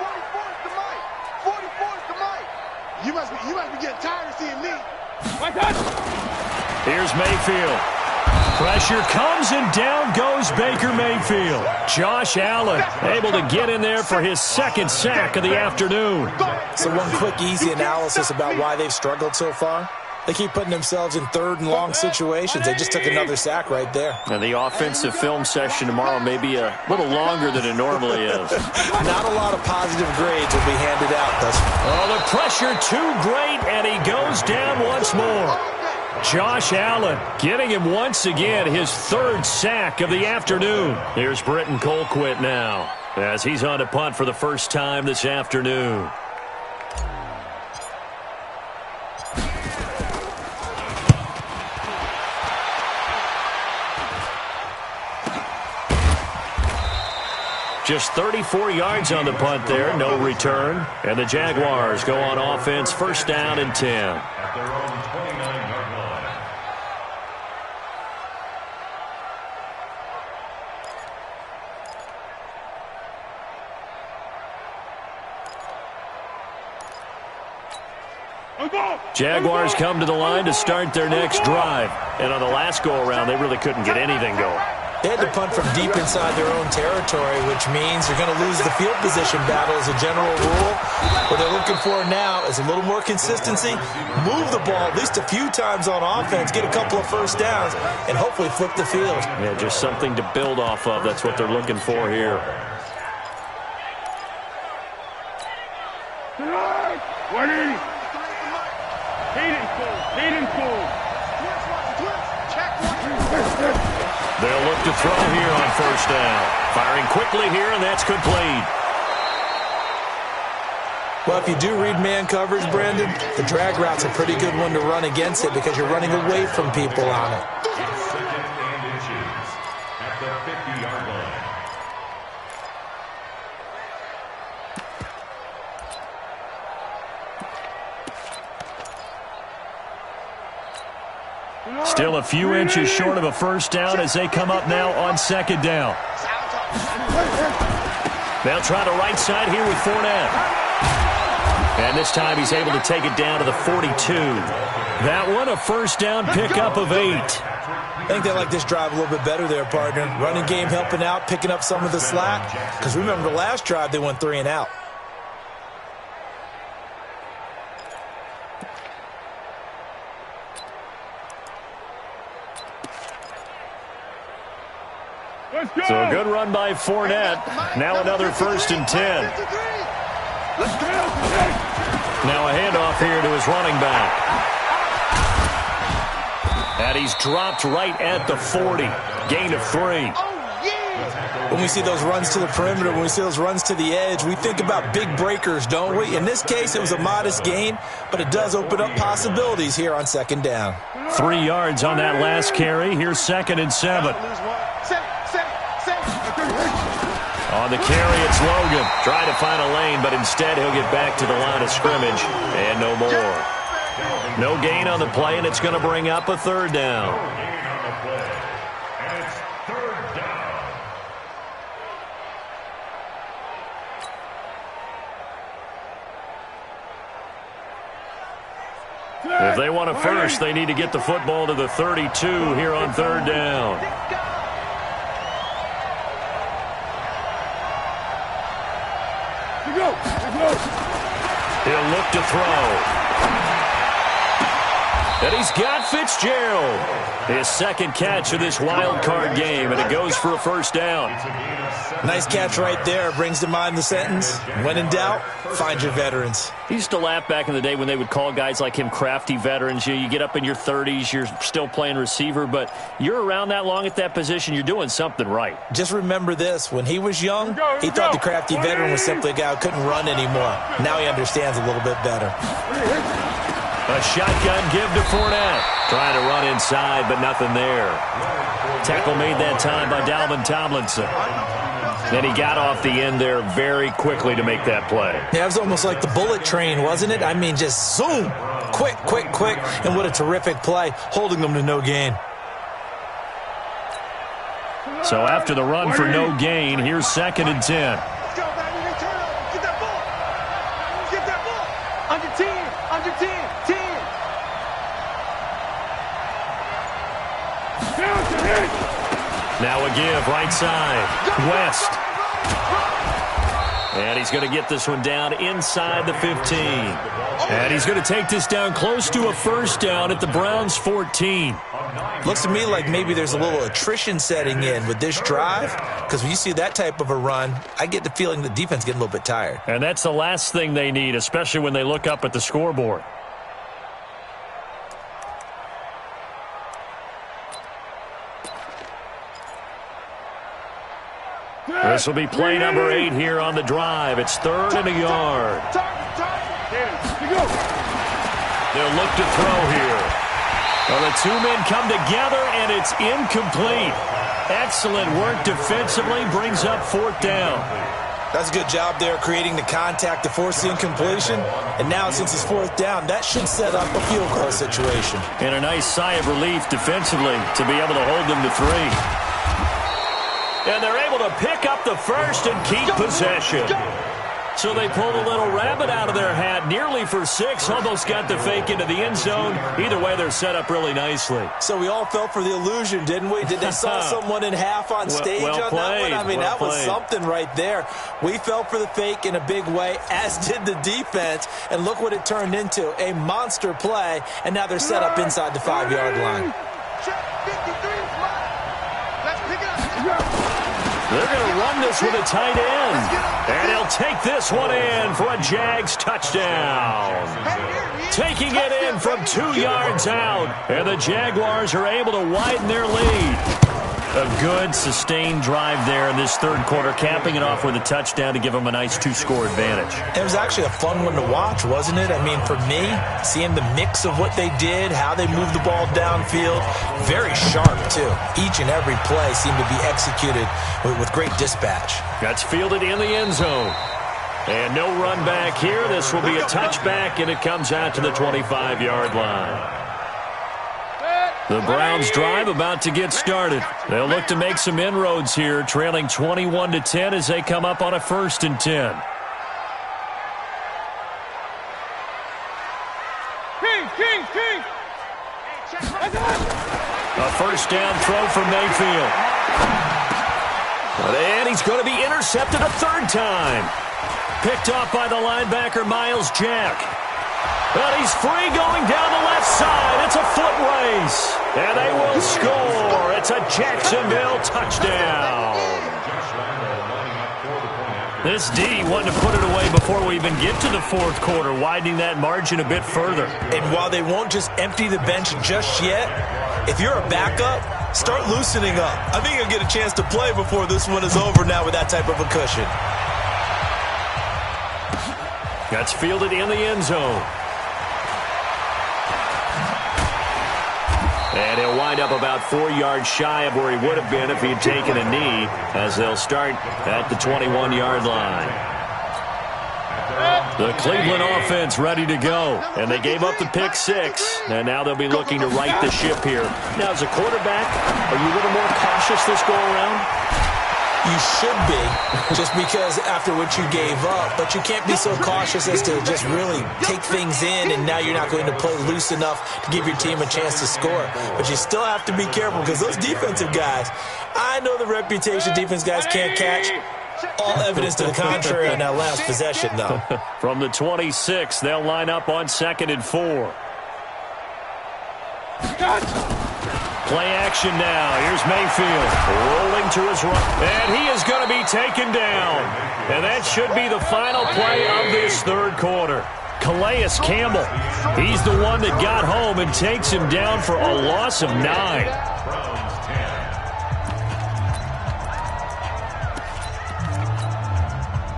44 is the mic. 44 is the mic. You must be getting tired of seeing me. My touch. Here's Mayfield. Pressure comes, and down goes Baker Mayfield. Josh Allen able to get in there for his 2nd sack of the afternoon. So one quick, easy analysis about why they've struggled so far. They keep putting themselves in 3rd and long situations. They just took another sack right there. And the offensive film session tomorrow may be a little longer than it normally is. Not a lot of positive grades will be handed out thus far. Oh, the pressure too great, and he goes down once more. Josh Allen getting him once again, his 3rd sack of the afternoon. Here's Britton Colquitt now as he's on to punt for the first time this afternoon. Just 34 yards on the punt there, no return. And the Jaguars go on offense, 1st down and 10. At their own 29-yard line. Jaguars come to the line to start their next drive. And on the last go-around, they really couldn't get anything going. They had to punt from deep inside their own territory, which means you're going to lose the field position battle as a general rule. What they're looking for now is a little more consistency, move the ball at least a few times on offense, get a couple of 1st downs, and hopefully flip the field. Yeah, just something to build off of. That's what they're looking for here. They'll look to throw here on 1st down. Firing quickly here, and that's complete. Well, if you do read man coverage, Brandon, the drag route's a pretty good one to run against it because you're running away from people on it. 2nd and inches at the 50-yard line. Still a few inches short of a 1st down as they come up now on 2nd down. They'll try the right side here with Fournette. And this time he's able to take it down to the 42. That one a 1st down pickup of 8. I think they like this drive a little bit better there, partner. Running game helping out, picking up some of the slack. Because remember, the last drive they went 3 and out. So a good run by Fournette. Now another 1st and 10. Now a handoff here to his running back. And he's dropped right at the 40. Gain of 3. When we see those runs to the perimeter, when we see those runs to the edge, we think about big breakers, don't we? In this case, it was a modest gain, but it does open up possibilities here on 2nd down. 3 yards on that last carry. Here's 2nd and 7. On the carry, it's Logan. Trying to find a lane, but instead he'll get back to the line of scrimmage. And no more. No gain on the play, and it's going to bring up a 3rd down. Gain on the play. And it's 3rd down. If they want a first, they need to get the football to the 32 here on 3rd down. to throw. And he's got Fitzgerald. His second catch of this wild card game, and it goes for a first down. Nice catch right there. Brings to mind the sentence, when in doubt, find your veterans. He used to laugh back in the day when they would call guys like him crafty veterans. You get up in your 30s, you're still playing receiver, but you're around that long at that position, you're doing something right. Just remember this. When he was young, he thought the crafty veteran was simply a guy who couldn't run anymore. Now he understands a little bit better. A shotgun give to Fournette. Trying to run inside, but nothing there. Tackle made that time by Dalvin Tomlinson. Then he got off the end there very quickly to make that play. Yeah, it was almost like the bullet train, wasn't it? I mean, just zoom. Quick, quick, quick. And what a terrific play, holding them to no gain. So after the run for no gain, here's 2nd and 10. Let's go, baby. They turn over. Get that ball. Get that ball. Under 10. Under 10. 10. Now a give, right side. West. And he's going to get this one down inside the 15. And he's going to take this down close to a first down at the Browns' 14. Looks to me like maybe there's a little attrition setting in with this drive, because when you see that type of a run, I get the feeling the defense getting a little bit tired. And that's the last thing they need, especially when they look up at the scoreboard. This will be play number 8 here on the drive. It's 3rd and a yard. They'll look to throw here. Well, the two men come together, and it's incomplete. Excellent work defensively, brings up 4th down. That's a good job there creating the contact to force the incompletion. And now since it's 4th down, that should set up a field goal situation. And a nice sigh of relief defensively to be able to hold them to 3. And they're able to pick up the first and keep possession. So they pulled a little rabbit out of their hat, nearly for 6, almost got the fake into the end zone. Either way, they're set up really nicely. So we all fell for the illusion, didn't we? Did they saw someone in half on stage on that one? I mean, that was something right there. We fell for the fake in a big way, as did the defense. And look what it turned into, a monster play. And now they're set up inside the 5-yard line. They're going to run this with a tight end. And he'll take this one in for a Jags touchdown. Taking it in from 2 yards out. And the Jaguars are able to widen their lead. A good, sustained drive there in this 3rd quarter, capping it off with a touchdown to give them a nice 2-score advantage. It was actually a fun one to watch, wasn't it? I mean, for me, seeing the mix of what they did, how they moved the ball downfield, very sharp, too. Each and every play seemed to be executed with great dispatch. That's fielded in the end zone. And no run back here. This will be a touchback, and it comes out to the 25-yard line. The Browns drive about to get started. They'll look to make some inroads here, trailing 21-10 as they come up on a 1st and 10. A first down throw for Mayfield. And he's going to be intercepted a 3rd time. Picked off by the linebacker, Miles Jack. But he's free going down the left side. It's a foot race. And they will score. It's a Jacksonville touchdown. This D wanted to put it away before we even get to the 4th quarter, widening that margin a bit further. And while they won't just empty the bench just yet, if you're a backup, start loosening up. I think you'll get a chance to play before this one is over now with that type of a cushion. That's fielded in the end zone. And he'll wind up about 4 yards shy of where he would have been if he had taken a knee, as they'll start at the 21-yard line. The Cleveland offense ready to go. And they gave up the pick 6, and now they'll be looking to right the ship here. Now, as a quarterback, are you a little more cautious this go-around? You should be, just because after what you gave up. But you can't be so cautious as to just really take things in, and now you're not going to play loose enough to give your team a chance to score. But you still have to be careful, because those defensive guys, I know the reputation defense guys can't catch. All evidence to the contrary on that last possession, though. From the 26, they'll line up on 2nd and 4. Play action now. Here's Mayfield rolling to his right. And he is going to be taken down. And that should be the final play of this third quarter. Calais Campbell, he's the one that got home and takes him down for a loss of 9.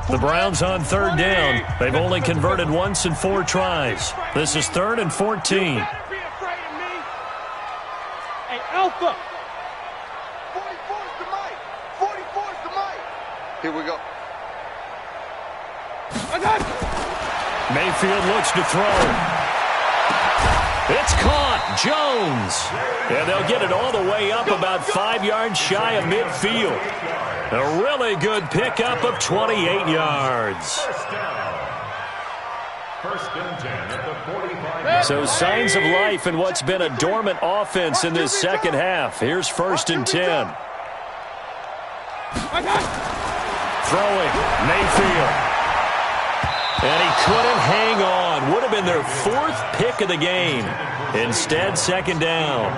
The Browns on 3rd down. They've only converted once in 4 tries. This is 3rd and 14. Hey, Alpha! 44's the mic! 44's the mic! Here we go. Mayfield looks to throw. It's caught. Jones. And they'll get it all the way up about 5 yards shy of midfield. A really good pickup of 28 yards. First and 10 at the 45. So signs of life in what's been a dormant offense in this second half. Here's 1st and 10. Throwing. Mayfield. And he couldn't hang on. Would have been their 4th pick of the game. Instead, 2nd down.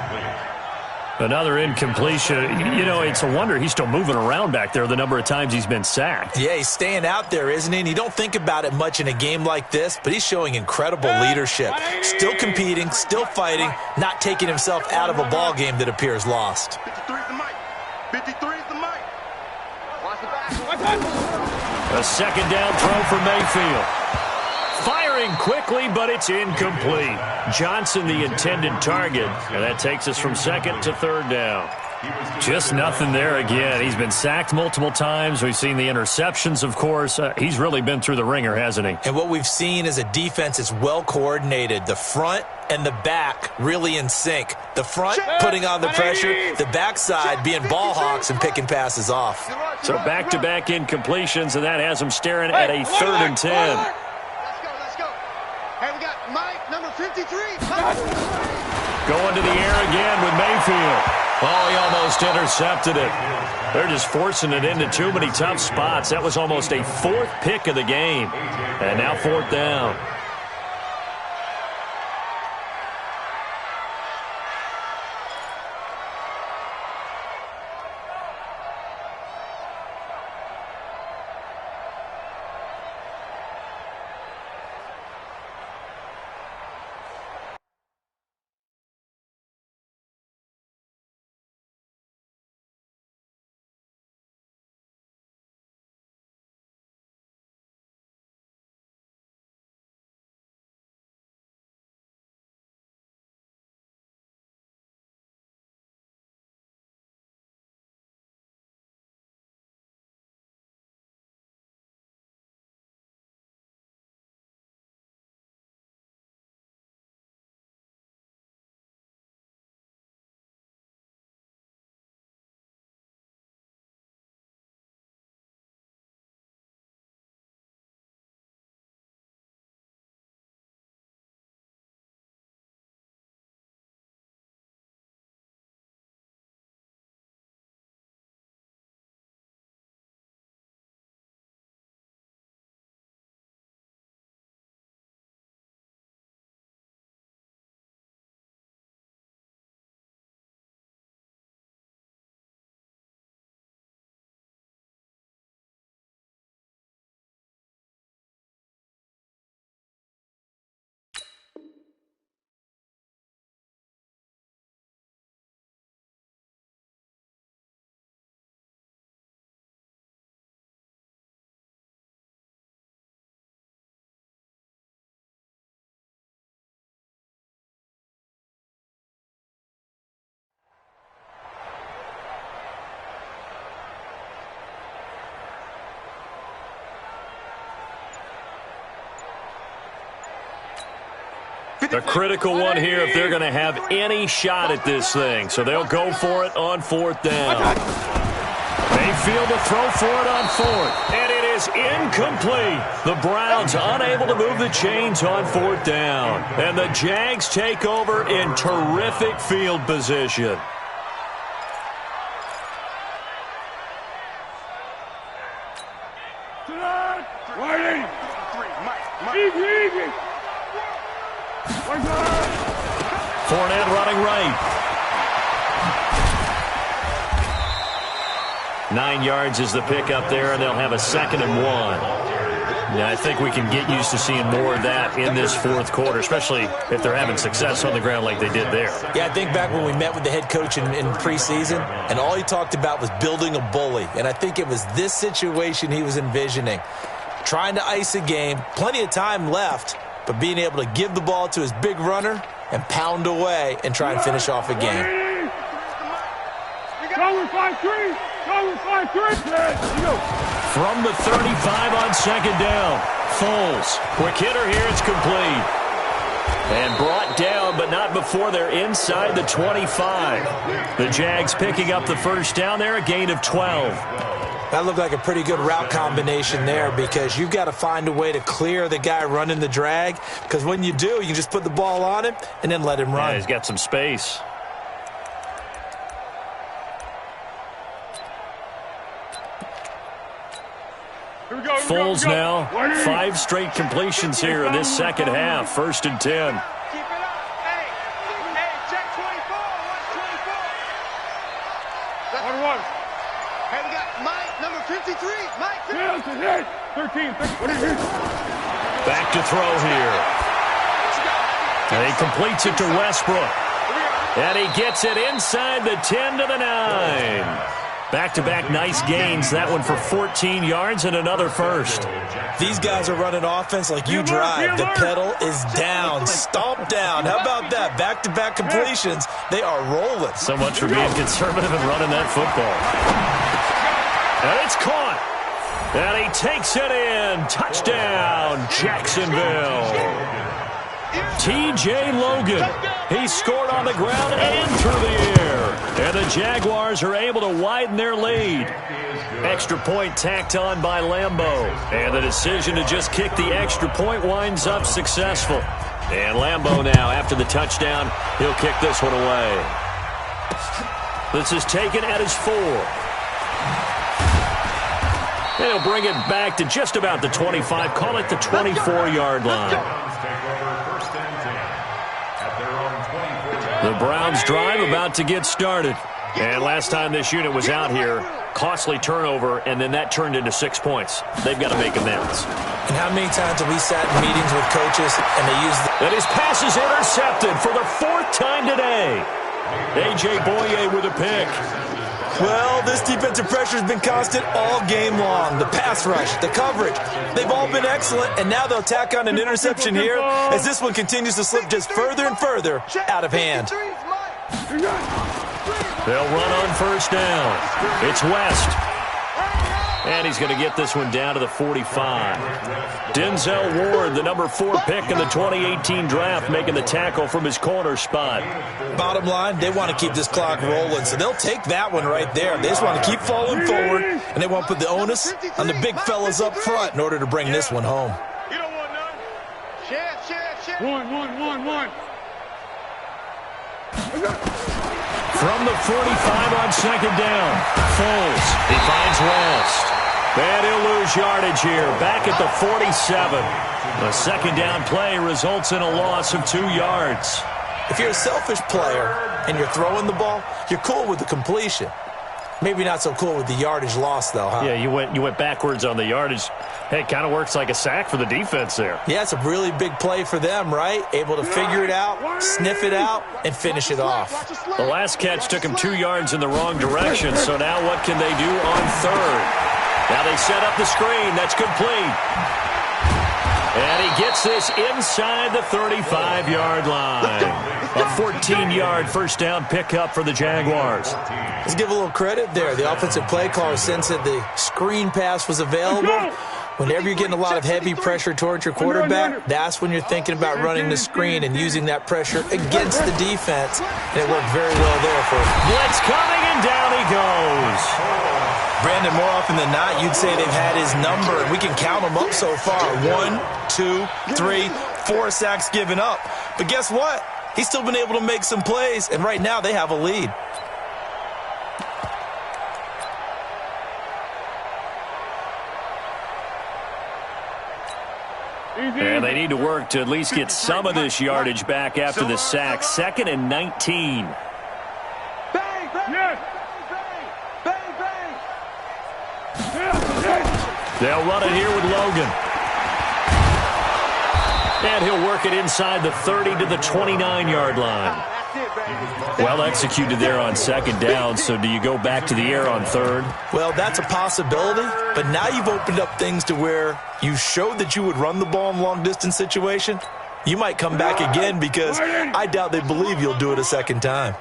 Another incompletion. You know, it's a wonder he's still moving around back there the number of times he's been sacked. Yeah, he's staying out there, isn't he? And you don't think about it much in a game like this, but he's showing incredible leadership. Still competing, still fighting, not taking himself out of a ball game that appears lost. 53's the mic. 53's the mic. Watch the back. A 2nd down throw for Mayfield. Firing quickly, but it's incomplete. Johnson, the intended target, and that takes us from 2nd to 3rd down. Just nothing there again. He's been sacked multiple times. We've seen the interceptions, of course. He's really been through the ringer, hasn't he? And what we've seen is a defense that's well coordinated. The front and the back really in sync. The front putting on the pressure, the backside being ball hawks and picking passes off. So back-to-back incompletions, and that has him staring at a 3rd and 10. Let's go. Hey, we got Mike, number 53. Going to the air again with Mayfield. Oh, he almost intercepted it. They're just forcing it into too many tough spots. That was almost a 4th pick of the game. And now 4th down. A critical one here if they're going to have any shot at this thing. So they'll go for it on 4th down. Mayfield to throw for it on 4th. And it is incomplete. The Browns unable to move the chains on 4th down. And the Jags take over in terrific field position. Fournette running right. 9 yards is the pickup there, and they'll have a 2nd and 1. Now, I think we can get used to seeing more of that in this fourth quarter, especially if they're having success on the ground like they did there. Yeah, I think back when we met with the head coach in preseason, and all he talked about was building a bully. And I think it was this situation he was envisioning. Trying to ice a game, plenty of time left, but being able to give the ball to his big runner and pound away and try and finish off a game. From the 35 on 2nd down, Foles. Quick hitter here, it's complete. And brought down, but not before they're inside the 25. The Jags picking up the first down there, a gain of 12. That looked like a pretty good route combination there because you've got to find a way to clear the guy running the drag, because when you do, you can just put the ball on him and then let him run. Yeah, he's got some space. Foles now, 5 straight completions here in this second half. 1st and 10. Keep it up. Hey, check 24. Watch 24. Hey, we got Mike, number 53. Mike, 13. Back to throw here. And he completes it to Westbrook. And he gets it inside the 10 to the 9. Back-to-back nice gains. That one for 14 yards and another first. These guys are running offense like you drive. The pedal is down, stomp down. How about that? Back-to-back completions. They are rolling. So much for being conservative and running that football. And it's caught. And he takes it in. Touchdown, Jacksonville. T.J. Logan. He scored on the ground and through the air. And the Jaguars are able to widen their lead. Extra point tacked on by Lambeau. And the decision to just kick the extra point winds up successful. And Lambeau now, after the touchdown, he'll kick this one away. This is taken at his 4. And he'll bring it back to just about the 25. Call it the 24-yard line. The Browns drive about to get started. And last time this unit was out here, costly turnover, and then that turned into 6 points. They've got to make amends. And how many times have we sat in meetings with coaches and they use And his pass is intercepted for the 4th time today. A.J. Boye with a pick. Well, this defensive pressure has been constant all game long. The pass rush, the coverage, they've all been excellent, and now they'll tack on an interception here as this one continues to slip just further and further out of hand. They'll run on 1st down. It's West. And he's going to get this one down to the 45. Denzel Ward, the number 4 pick in the 2018 draft, making the tackle from his corner spot. Bottom line, they want to keep this clock rolling, so they'll take that one right there. They just want to keep falling forward, and they want to put the onus on the big fellas up front in order to bring this one home. You don't want none. Share. One. From the 45 on 2nd down, Foles. He finds West. And he'll lose yardage here, back at the 47. The 2nd down play results in a loss of 2 yards. If you're a selfish player and you're throwing the ball, you're cool with the completion. Maybe not so cool with the yardage loss, though, huh? Yeah, you went backwards on the yardage. Hey, it kind of works like a sack for the defense there. Yeah, it's a really big play for them, right? Able to figure it out, sniff it out, and finish it off. The last catch took him 2 yards in the wrong direction, so now what can they do on 3rd? Now they set up the screen. That's complete. And he gets this inside the 35-yard line. A 14-yard first down pickup for the Jaguars. Let's give a little credit there. The offensive play caller sensed that the screen pass was available. Whenever you're getting a lot of heavy pressure towards your quarterback, that's when you're thinking about running the screen and using that pressure against the defense. And it worked very well there for him. Blitz coming, and down he goes. Brandon, more often than not, you'd say they've had his number, and we can count them up so far. 1, 2, 3, 4 sacks given up. But guess what? He's still been able to make some plays, and right now they have a lead. And they They need to work to at least get some of this yardage back after the sack. 2nd and 19. Bang, bang, Yes. bang, bang. They'll run it here with Logan. And he'll work it inside the 30 to the 29-yard line. That's it, baby. Well executed there on 2nd down, so do you go back to the air on 3rd? Well, that's a possibility, but now you've opened up things to where you showed that you would run the ball in long-distance situation. You might come back again because I doubt they believe you'll do it a second time.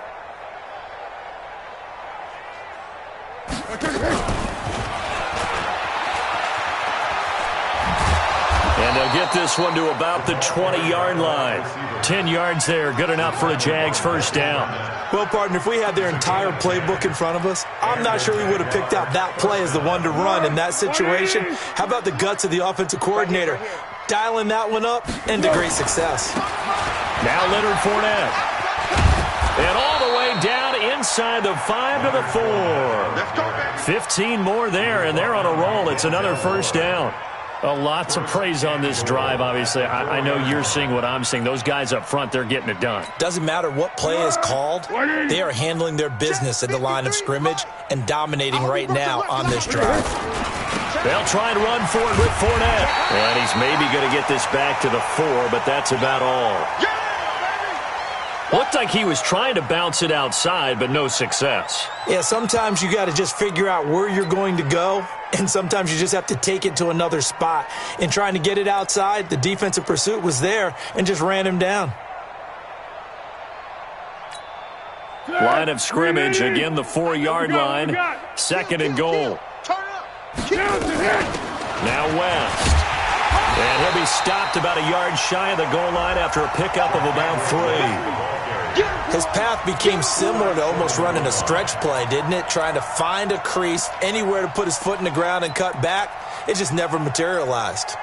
And they'll get this one to about the 20-yard line. 10 yards there, good enough for a Jags first down. Well, partner, if we had their entire playbook in front of us, I'm not sure we would have picked out that play as the one to run in that situation. How about the guts of the offensive coordinator? Dialing that one up into great success. Now Leonard Fournette. And all the way down inside the 5 to the 4. Let's go, baby. 15 more there, and they're on a roll. It's another first down. Lots of praise on this drive, obviously. I know you're seeing what I'm seeing. Those guys up front, they're getting it done. Doesn't matter what play is called. They are handling their business at the line of scrimmage and dominating right now on this drive. They'll try and run for it with Fournette. And he's maybe going to get this back to the 4, but that's about all. Looked like he was trying to bounce it outside, but no success. Yeah, sometimes you got to just figure out where you're going to go, and sometimes you just have to take it to another spot. In trying to get it outside, the defensive pursuit was there and just ran him down. Line of scrimmage, again the 4-yard line. 2nd and goal. Now West. And he'll be stopped about a yard shy of the goal line after a pickup of about 3. His path became similar to almost running a stretch play, didn't it? Trying to find a crease, anywhere to put his foot in the ground and cut back. It just never materialized.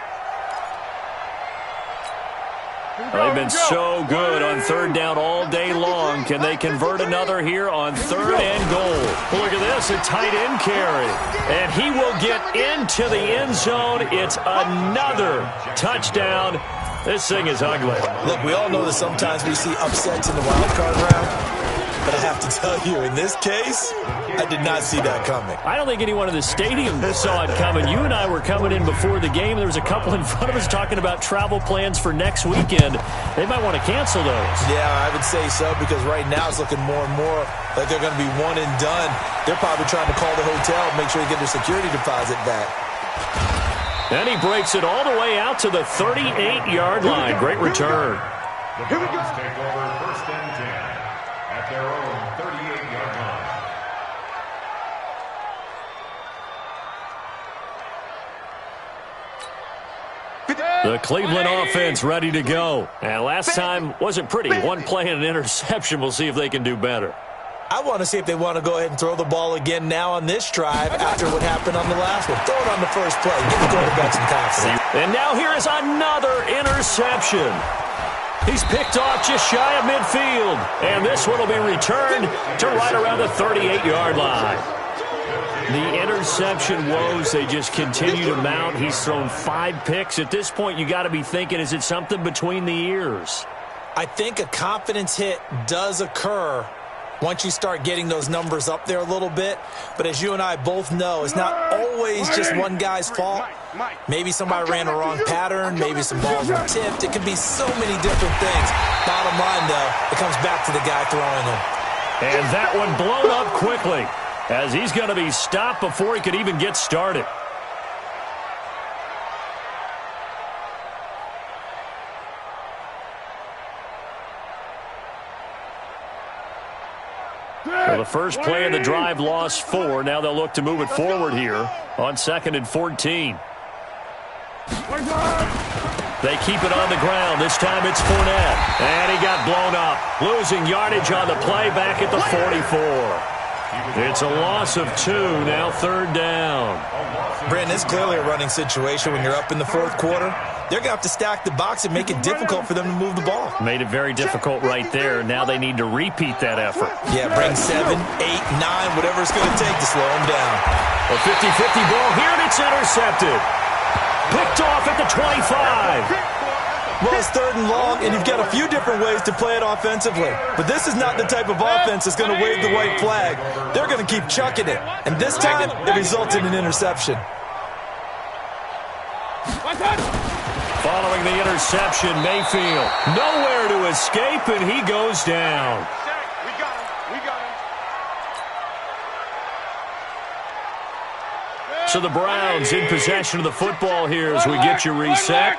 They've been so good on 3rd down all day long. Can they convert another here on 3rd and goal? Look at this, a tight end carry. And he will get into the end zone. It's another touchdown. This thing is ugly. Look, we all know that sometimes we see upsets in the wild card round, but I have to tell you, in this case, I did not see that coming. I don't think anyone in the stadium saw it coming. You and I were coming in before the game. There was a couple in front of us talking about travel plans for next weekend. They might want to cancel those. Yeah, I would say so, because right now it's looking more and more like they're going to be one and done. They're probably trying to call the hotel and make sure they get their security deposit back. And he breaks it all the way out to the 38-yard line. Great return. The Browns take over 1st and 10 at their own 38-yard line. The Cleveland offense ready to go. And last time wasn't pretty. One play and an interception. We'll see if they can do better. I want to see if they want to go ahead and throw the ball again now on this drive after what happened on the last one. Throw it on the first play. Give the quarterback some confidence. And now here is another interception. He's picked off just shy of midfield. And this one will be returned to right around the 38-yard line. The interception woes, they just continue to mount. He's thrown 5 picks. At this point, you got to be thinking, is it something between the ears? I think a confidence hit does occur once you start getting those numbers up there a little bit. But as you and I both know, it's not always just one guy's fault. Maybe somebody ran a wrong pattern. Maybe some balls were tipped. It could be so many different things. Bottom line, though, it comes back to the guy throwing them. And that one blown up quickly, as he's going to be stopped before he could even get started. So the first play of the drive lost 4. Now they'll look to move it forward here on 2nd and 14. They keep it on the ground. This time it's Fournette. And he got blown up. Losing yardage on the play back at the 44. It's a loss of 2. Now 3rd down. Brandon, it's clearly a running situation when you're up in the 4th quarter. They're going to have to stack the box and make it difficult for them to move the ball. Made it very difficult right there. Now they need to repeat that effort. Yeah, bring 7, 8, 9, whatever it's going to take to slow them down. A 50-50 ball here, and it's intercepted. Picked off at the 25. Well, it's 3rd and long, and you've got a few different ways to play it offensively. But this is not the type of offense that's going to wave the white flag. They're going to keep chucking it. And this time, it results in an interception. Following the interception, Mayfield nowhere to escape, and he goes down. We got him. We got him. So the Browns in possession of the football here as we get you reset.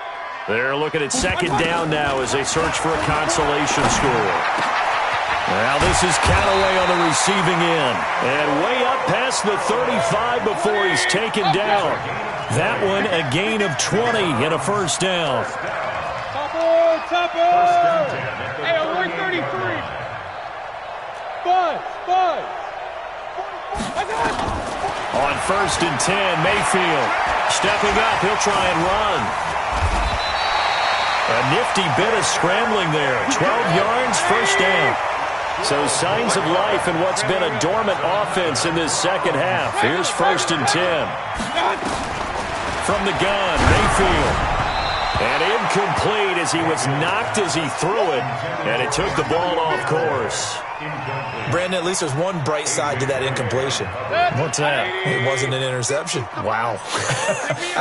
They're looking at 2nd down now as they search for a consolation score. Now this is Callaway on the receiving end. And way up past the 35 before he's taken down. That one a gain of 20 and a 1st down. Topper! Hey, we're 33. Buzz! On 1st and 10, Mayfield stepping up. He'll try and run. A nifty bit of scrambling there. 12 yards, 1st down. So signs of life in what's been a dormant offense in this 2nd half. Here's 1st and 10. From the gun, Mayfield. And incomplete as he was knocked as he threw it. And it took the ball off course. Brandon, at least there's one bright side to that incompletion. What's that? It wasn't an interception. Wow.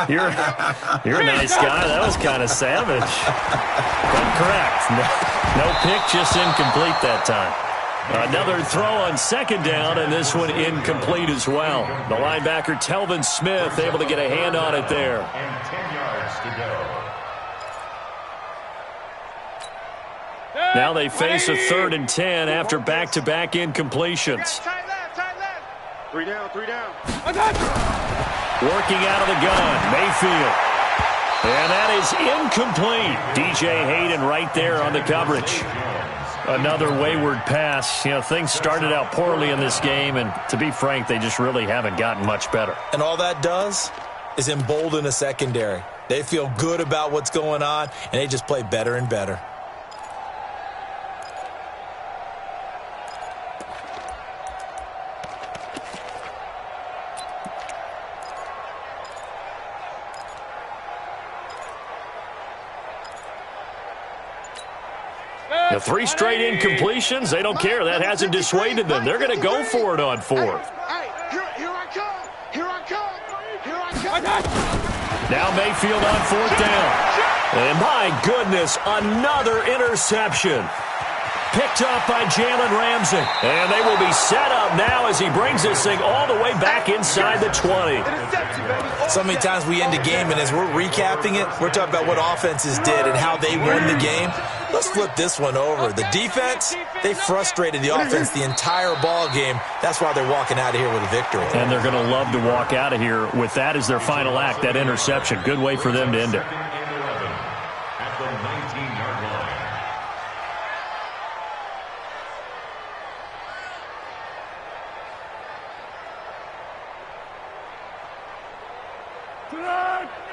You're a nice guy. That was kind of savage. But correct. No pick, just incomplete that time. Another throw on 2nd down, and this one incomplete as well. The linebacker, Telvin Smith, able to get a hand on it there. And 10 yards to go. Now they face a 3rd and 10 after back-to-back incompletions. Tight left. 3 down. Working out of the gun, Mayfield. And that is incomplete. DJ Hayden right there on the coverage. Another wayward pass. You know, things started out poorly in this game, and to be frank, they just really haven't gotten much better. And all that does is embolden a secondary. They feel good about what's going on, and they just play better and better. The 3 straight incompletions, they don't care. That hasn't dissuaded them. They're going to go for it on 4th. Hey, here I come. Now Mayfield on 4th down. And my goodness, another interception. Picked off by Jalen Ramsey. And they will be set up now as he brings this thing all the way back inside the 20. So many times we end a game, and as we're recapping it, we're talking about what offenses did and how they won the game. Let's flip this one over. The defense, they frustrated the offense the entire ball game. That's why they're walking out of here with a victory. And they're going to love to walk out of here with that as their final act, that interception. Good way for them to end it. At the 19-yard line.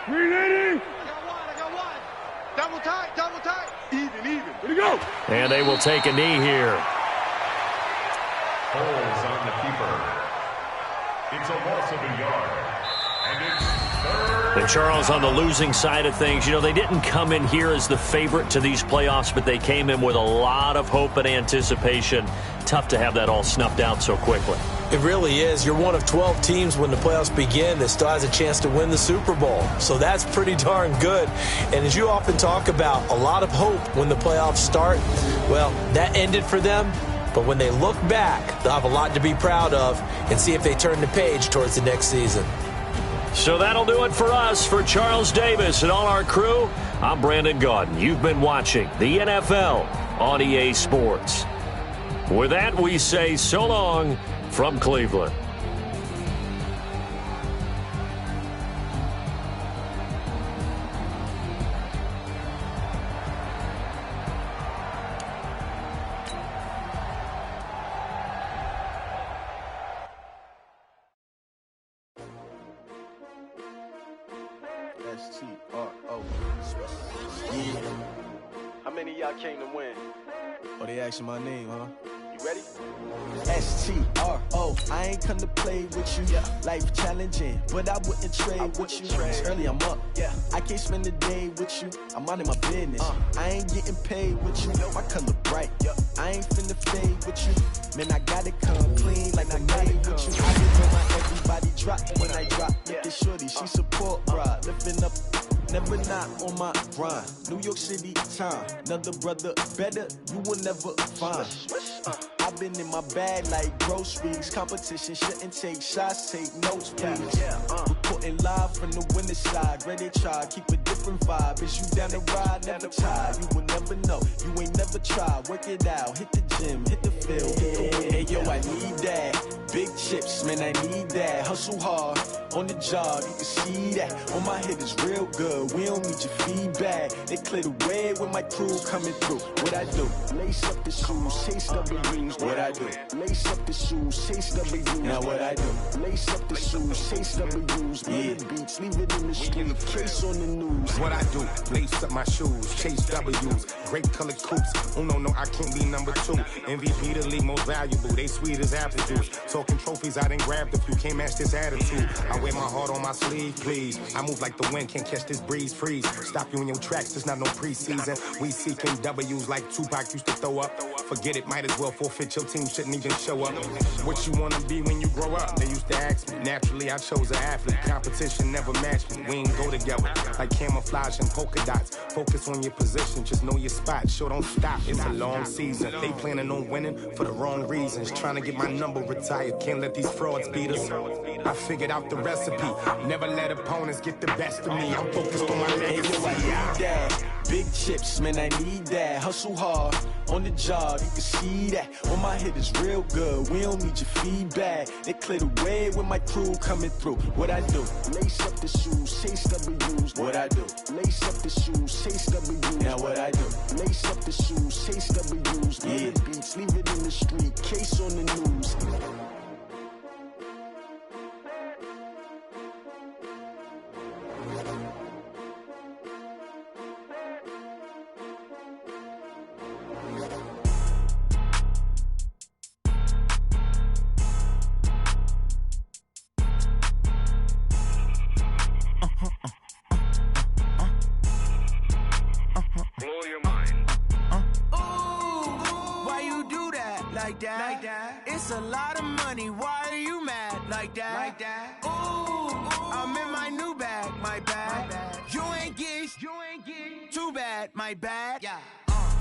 Ready? I got one. Double tight. Even. Here we go. And they will take a knee here. Holes on the keeper. It's a loss of a yard. And it's 3rd. And Charles, on the losing side of things, you know, they didn't come in here as the favorite to these playoffs, but they came in with a lot of hope and anticipation. Tough to have that all snuffed out so quickly. It really is. You're one of 12 teams when the playoffs begin that still has a chance to win the Super Bowl. So that's pretty darn good. And as you often talk about, a lot of hope when the playoffs start. Well, that ended for them. But when they look back, they'll have a lot to be proud of and see if they turn the page towards the next season. So that'll do it for us. For Charles Davis and all our crew, I'm Brandon Gaudin. You've been watching the NFL on EA Sports. With that, we say so long from Cleveland. S-T-R-O. Yeah. How many of y'all came to win? Oh, they asking my name, huh? You ready? STRO, I ain't come to play with you. Life challenging, but I wouldn't trade with you. It's early, I'm up. I can't spend the day with you. I'm out in my business. I ain't getting paid with you. My color bright. I ain't finna fade with you. Man, I gotta come clean like I made with you. I can know my everybody drop when I drop. Look at shorty, she support, bruh. Lifting up. Never not on my grind. New York City time. Another brother better, you will never find. I've been in my bag like groceries. Competition shouldn't take shots, take notes, please. Reporting live from the winter side. Ready to try, keep a different vibe. Is you down the ride, never tired. You will never know, you ain't never tried. Work it out, hit the gym, hit the field, hit the wind. Hey yo, I need that. Big chips, man, I need that. Hustle hard, on the job, you can see that. On my head is real good, we don't need your feedback. They clear the way when my crew coming through. What I do? Lace up the shoes, chase W's. What I do? Lace up the shoes, chase W's. Now what I do? Lace up the shoes, chase W's. Murder beats, leave it in the street, case on the news. What I do? Lace up my shoes, chase W's. Great colored coops. Oh no, I can't be number 2. MVP the league most valuable. They sweet as apple juice. Talking trophies, I done grabbed a few. Can't match this attitude. I wear my heart on my sleeve, please. I move like the wind, can't catch this breeze. Freeze. Stop you in your tracks, there's not no preseason. We seeking W's like Tupac used to throw up. Forget it, might as well forfeit. Your team shouldn't even show up. What you wanna be when you grow up? They used to ask me. Naturally, I chose an athlete. Competition never matched me. We ain't go together like camouflage and polka dots. Focus on your position, just know your spot. Sure, don't stop. It's a long season. They planning on winning for the wrong reasons. Trying to get my number retired. Can't let these frauds beat us. I figured out the recipe. Never let opponents get the best of me. I'm focused on my legacy. I need that. Big chips, man, I need that. Hustle hard, on the job, you can see that. On my head is real good, we don't need your feedback. They clear the way when my crew coming through. What I do? Lace up the shoes, chase W's. What I do? Lace up the shoes, chase W's. Now what I do? Lace up the shoes, chase W's. Murder beats, leave it in the street, case on the news. It's a lot of money, why are you mad like that? Ooh, I'm in my new bag, my bad. You ain't get too bad, my bad.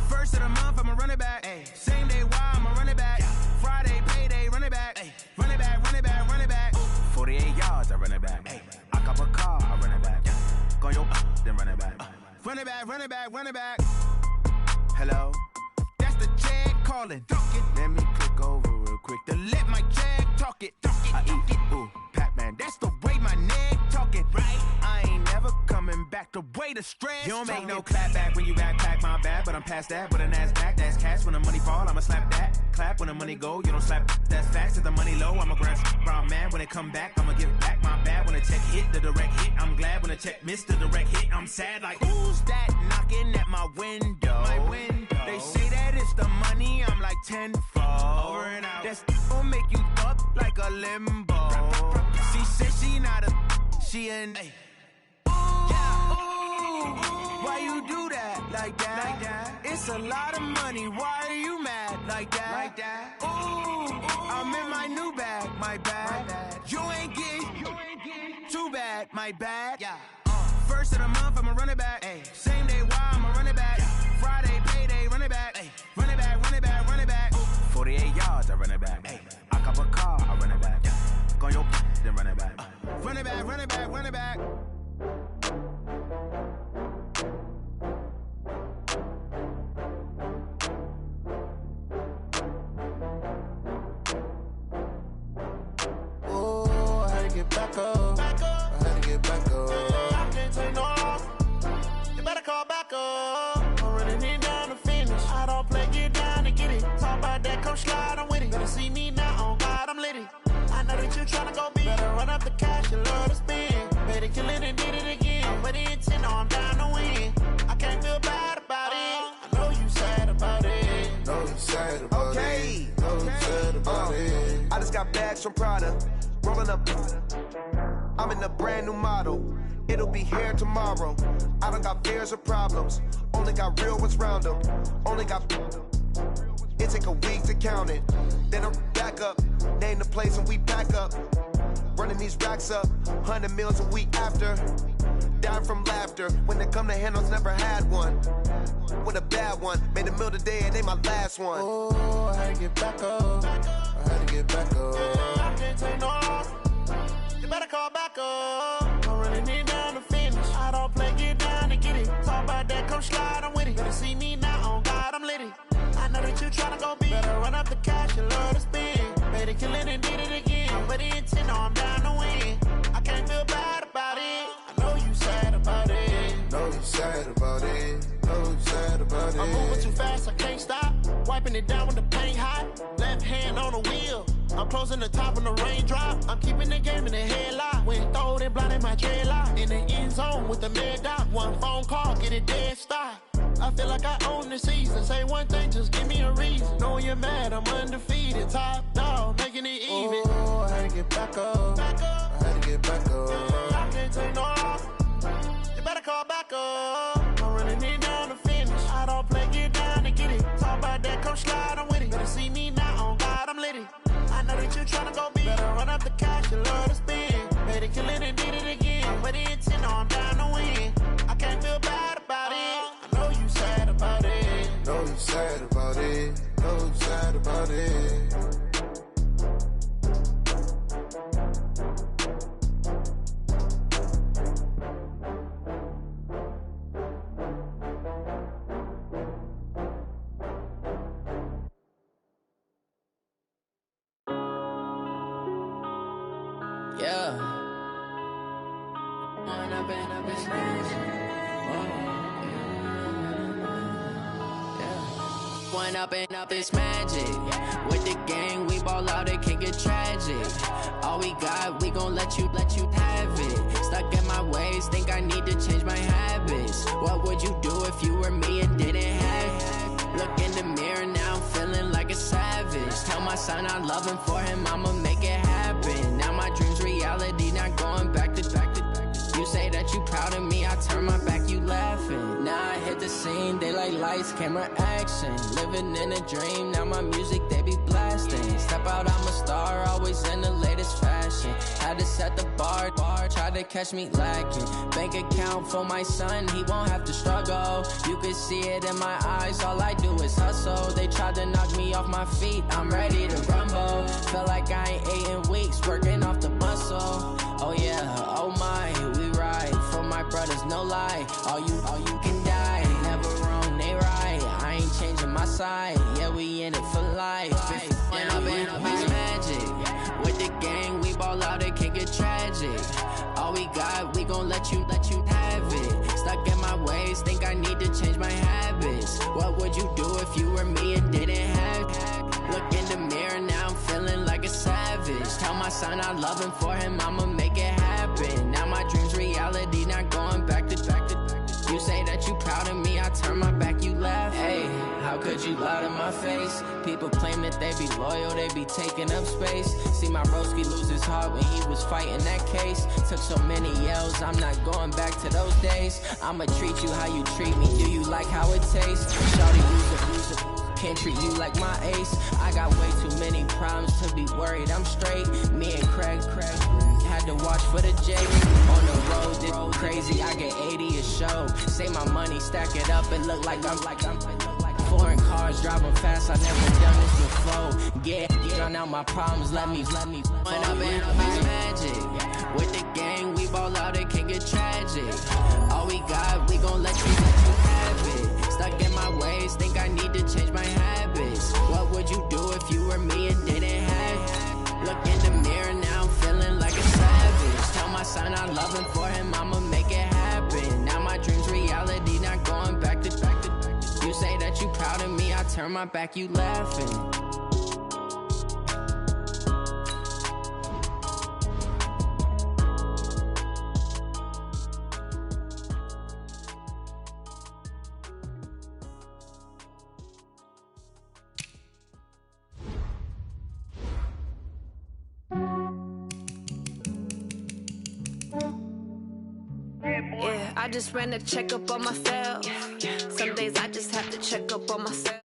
First of the month, I'ma run it back. Same day, why I'ma run it back. Friday, payday, run it back. Run it back, run it back, run it back. 48 yards, I run it back. I cop a car, I run it back. Go yo, then run it back. Run it back, run it back, run it back. Hello? That's the Jag calling. Let me click over real quick to let my Jag talk it. I eat it, ooh, Pac-Man. That's the way my neck talking, right? I ain't never coming back the way the stress. You don't make no clap back when you backpack, my bad, but I'm past that. With a NASDAQ, that's cash. When the money fall, I'ma slap that. Clap when the money go, you don't slap. That's facts. If the money low, I'ma grab brown man. When it come back, I'ma give back my bad. When the check hit, the direct hit. I'm glad when the check missed the direct hit. I'm sad like, who's that knocking at my window? My window. They say that it's the money, I'm like tenfold. Over and out. That's gon' make you up like a limbo. She said she not a, she an. Ooh, why you do that like that? It's a lot of money, why are you mad like that? Ooh, I'm in my new bag, my bad. You ain't get too bad, my bad. First of the month, I'ma run it back. Same day, why I'ma run it back. Friday, payday, run it back. Run it back, run it back, run it back. 48 yards, I run it back. I cop a car, I run it back. Go yo, then run it back. Run it back, run it back, run it back. Oh, I had to get back up. I had to get back up. I can't take no loss. You better call back up. I'm running it down to finish. I don't play, get down to get it. Talk about that, come slide, I'm with it. Better see me now, on God, I'm litty. I know that you tryna go big. Better run up the cash, you love to spend. Better kill it and did it again. I'm with the intent, no, I'm down to win. I can't feel bad about it. I know you sad about it. Know you sad about it. Know bags from Prada. Rolling up. I'm in a brand new model. It'll be here tomorrow. I don't got fears or problems. Only got real ones round them. Only got. It take a week to count it. Then I'm back up. Name the place and we pack up. Running these racks up. 100 meals a week after. Dying from laughter. When they come to handles, never had one. With a bad one. Made a meal today and they my last one. Oh, I had to get back up. I had to get back up. I can't take no loss. You better call back up. I'm running it down to finish. I don't play, get down to get it. Talk about that, come slide, I'm with it. Better see me now, on God, I'm litty. I know that you tryna go big. Better run up the cash and love to spend. Made a killing and did it again. But the intent, no, I'm down to win. I can't feel bad about it. I know you sad about it. Know you sad about it. Know you sad about it. I'm moving too fast, I can't stop. Wiping it down with the paint hot. Left hand on the wheel. I'm closing the top when the raindrop. I'm keeping the game in the headlock. When throwed and blinded my dreadlock. In the end zone with the mad dot. One phone call, get it dead stop. I feel like I own the season. Say one thing, just give me a reason. Knowing you're mad, I'm undefeated. Top dog, making it even. Oh, I had to get back up. Back up. I had to get back up. I can't take no loss. You better call back up. I'm running it down to finish. I don't play, get down to get it. Talk about that, come slide, I'm with it. Better see me now, on God, I'm litty. I know that you tryna go big. Better run up the cash, you love to spend. Made a killing and did it again. But the intent, no, I'm down to win. I can't feel bad about it. I know you sad about it. Know you sad about it. Know you sad about it. Yeah. One up and up is One up and up is magic. With the gang, we ball out, it can get tragic. All we got, we gon' let you have it. Stuck in my ways, think I need to change my habits. What would you do if you were me and didn't have it? Look in the mirror now, I'm feeling like a savage. Tell my son I love him, for him I'ma make it happen. Now my dream's reality, not going back to. You say that you proud of me, I turn my back, you laughing. Now I hit the scene, they like lights, camera, action. Living in a dream, now my music, they be blasting. Step out, I'm a star, always in the latest fashion. Had to set the bar, try to catch me lacking. Bank account for my son, he won't have to struggle. You can see it in my eyes, all I do is hustle. They tried to knock me off my feet, I'm ready to rumble. Feel like I ain't ate in weeks, working off the muscle. Oh yeah, oh my, we ride for my brothers, no lie. All you can die, never wrong, they right. I ain't changing my side, yeah, we in it for life. When up and up is magic. With the gang, we ball out, it can get tragic. All we got, we gon' let you have it. Stuck in my ways, think I need to change my habits. What would you do if you were me and didn't have it? Look in the mirror now, I'm feeling like a savage. Tell my son I love him, for him I'ma make it happen. Now my dream's reality, not going back to. You say that you proud of me, I turn my back, you laugh. Hey, how could you lie to my face? People claim that they be loyal, they be taking up space. See my broski lose his heart when he was fighting that case. Took so many yells, I'm not going back to those days. I'ma treat you how you treat me, do you like how it tastes? Shawty, use it. Can't treat you like my ace. I got way too many problems to be worried, I'm straight. Me and Craig had to watch for the J. On the road, it's crazy, I get 80 a show. Say my money, stack it up and look like I'm foreign cars, driving fast, I never done this before. Yeah, drown out my problems, let me One up and up is magic. With the gang, we ball out, it can get tragic. All we got, we gon' let you have it. Stuck in my ways, think I need to change my habits. What would you do if you were me and didn't have it? Look in the mirror now, I'm feeling like a savage. Tell my son I love him, for him I'ma make it happen. Now my dream's reality, not going back to. You say that you proud of me, I turn my back, you laughing. Yeah, I just ran a checkup on myself. Some days I just have to check up on myself.